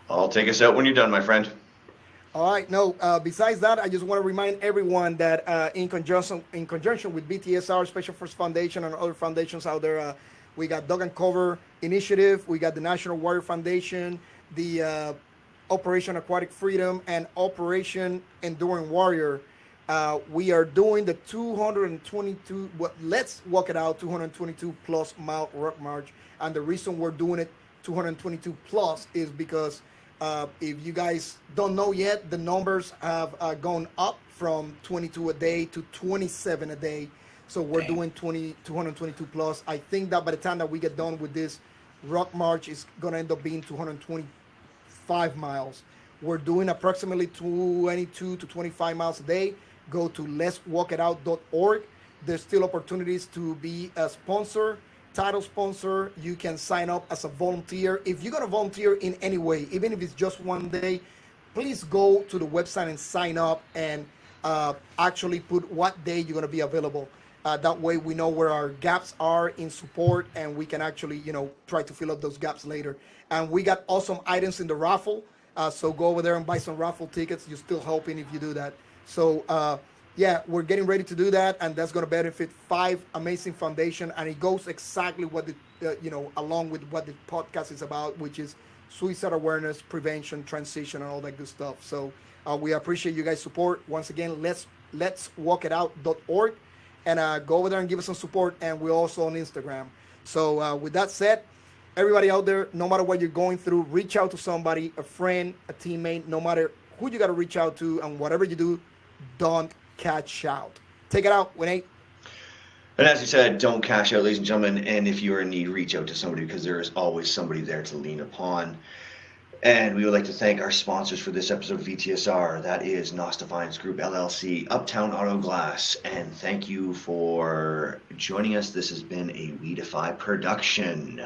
I'll take us out when you're done, my friend. All right. No. Besides that, I just want to remind everyone that in conjunction with VTSR, Special Forces Foundation, and other foundations out there, we got Dog and Cover Initiative, we got the National Warrior Foundation, the Operation Aquatic Freedom, and Operation Enduring Warrior. We are doing the 222. Let's walk it out. 222 plus mile rock march, and the reason we're doing it 222 plus is because. If you guys don't know yet, the numbers have gone up from 22 a day to 27 a day. So we're doing 222 plus. I think that by the time that we get done with this rock march, it's going to end up being 225 miles. We're doing approximately 22 to 25 miles a day. Go to letswalkitout.org. There's still opportunities to be a sponsor. Title sponsor, you can sign up as a volunteer. If you're going to volunteer in any way, even if it's just one day, please go to the website and sign up and actually put what day you're going to be available. That way we know where our gaps are in support and we can actually, try to fill up those gaps later. And we got awesome items in the raffle. So go over there and buy some raffle tickets. You're still helping if you do that. So yeah, we're getting ready to do that, and that's going to benefit 5 amazing foundation, and it goes exactly what the along with what the podcast is about, which is suicide awareness, prevention, transition, and all that good stuff. So we appreciate you guys' support. Once again, let's walkitout.org, and go over there and give us some support. And we're also on Instagram. So with that said, everybody out there, no matter what you're going through, reach out to somebody, a friend, a teammate, no matter who you got to reach out to, and whatever you do, don't catch out. Take it out, Winnie. And as you said, don't cash out, ladies and gentlemen. And if you're in need, reach out to somebody, because there is always somebody there to lean upon. And we would like to thank our sponsors for this episode of VTSR. That is Nous Defions Group LLC, Uptown Auto Glass. And thank you for joining us. This has been a We Defy production.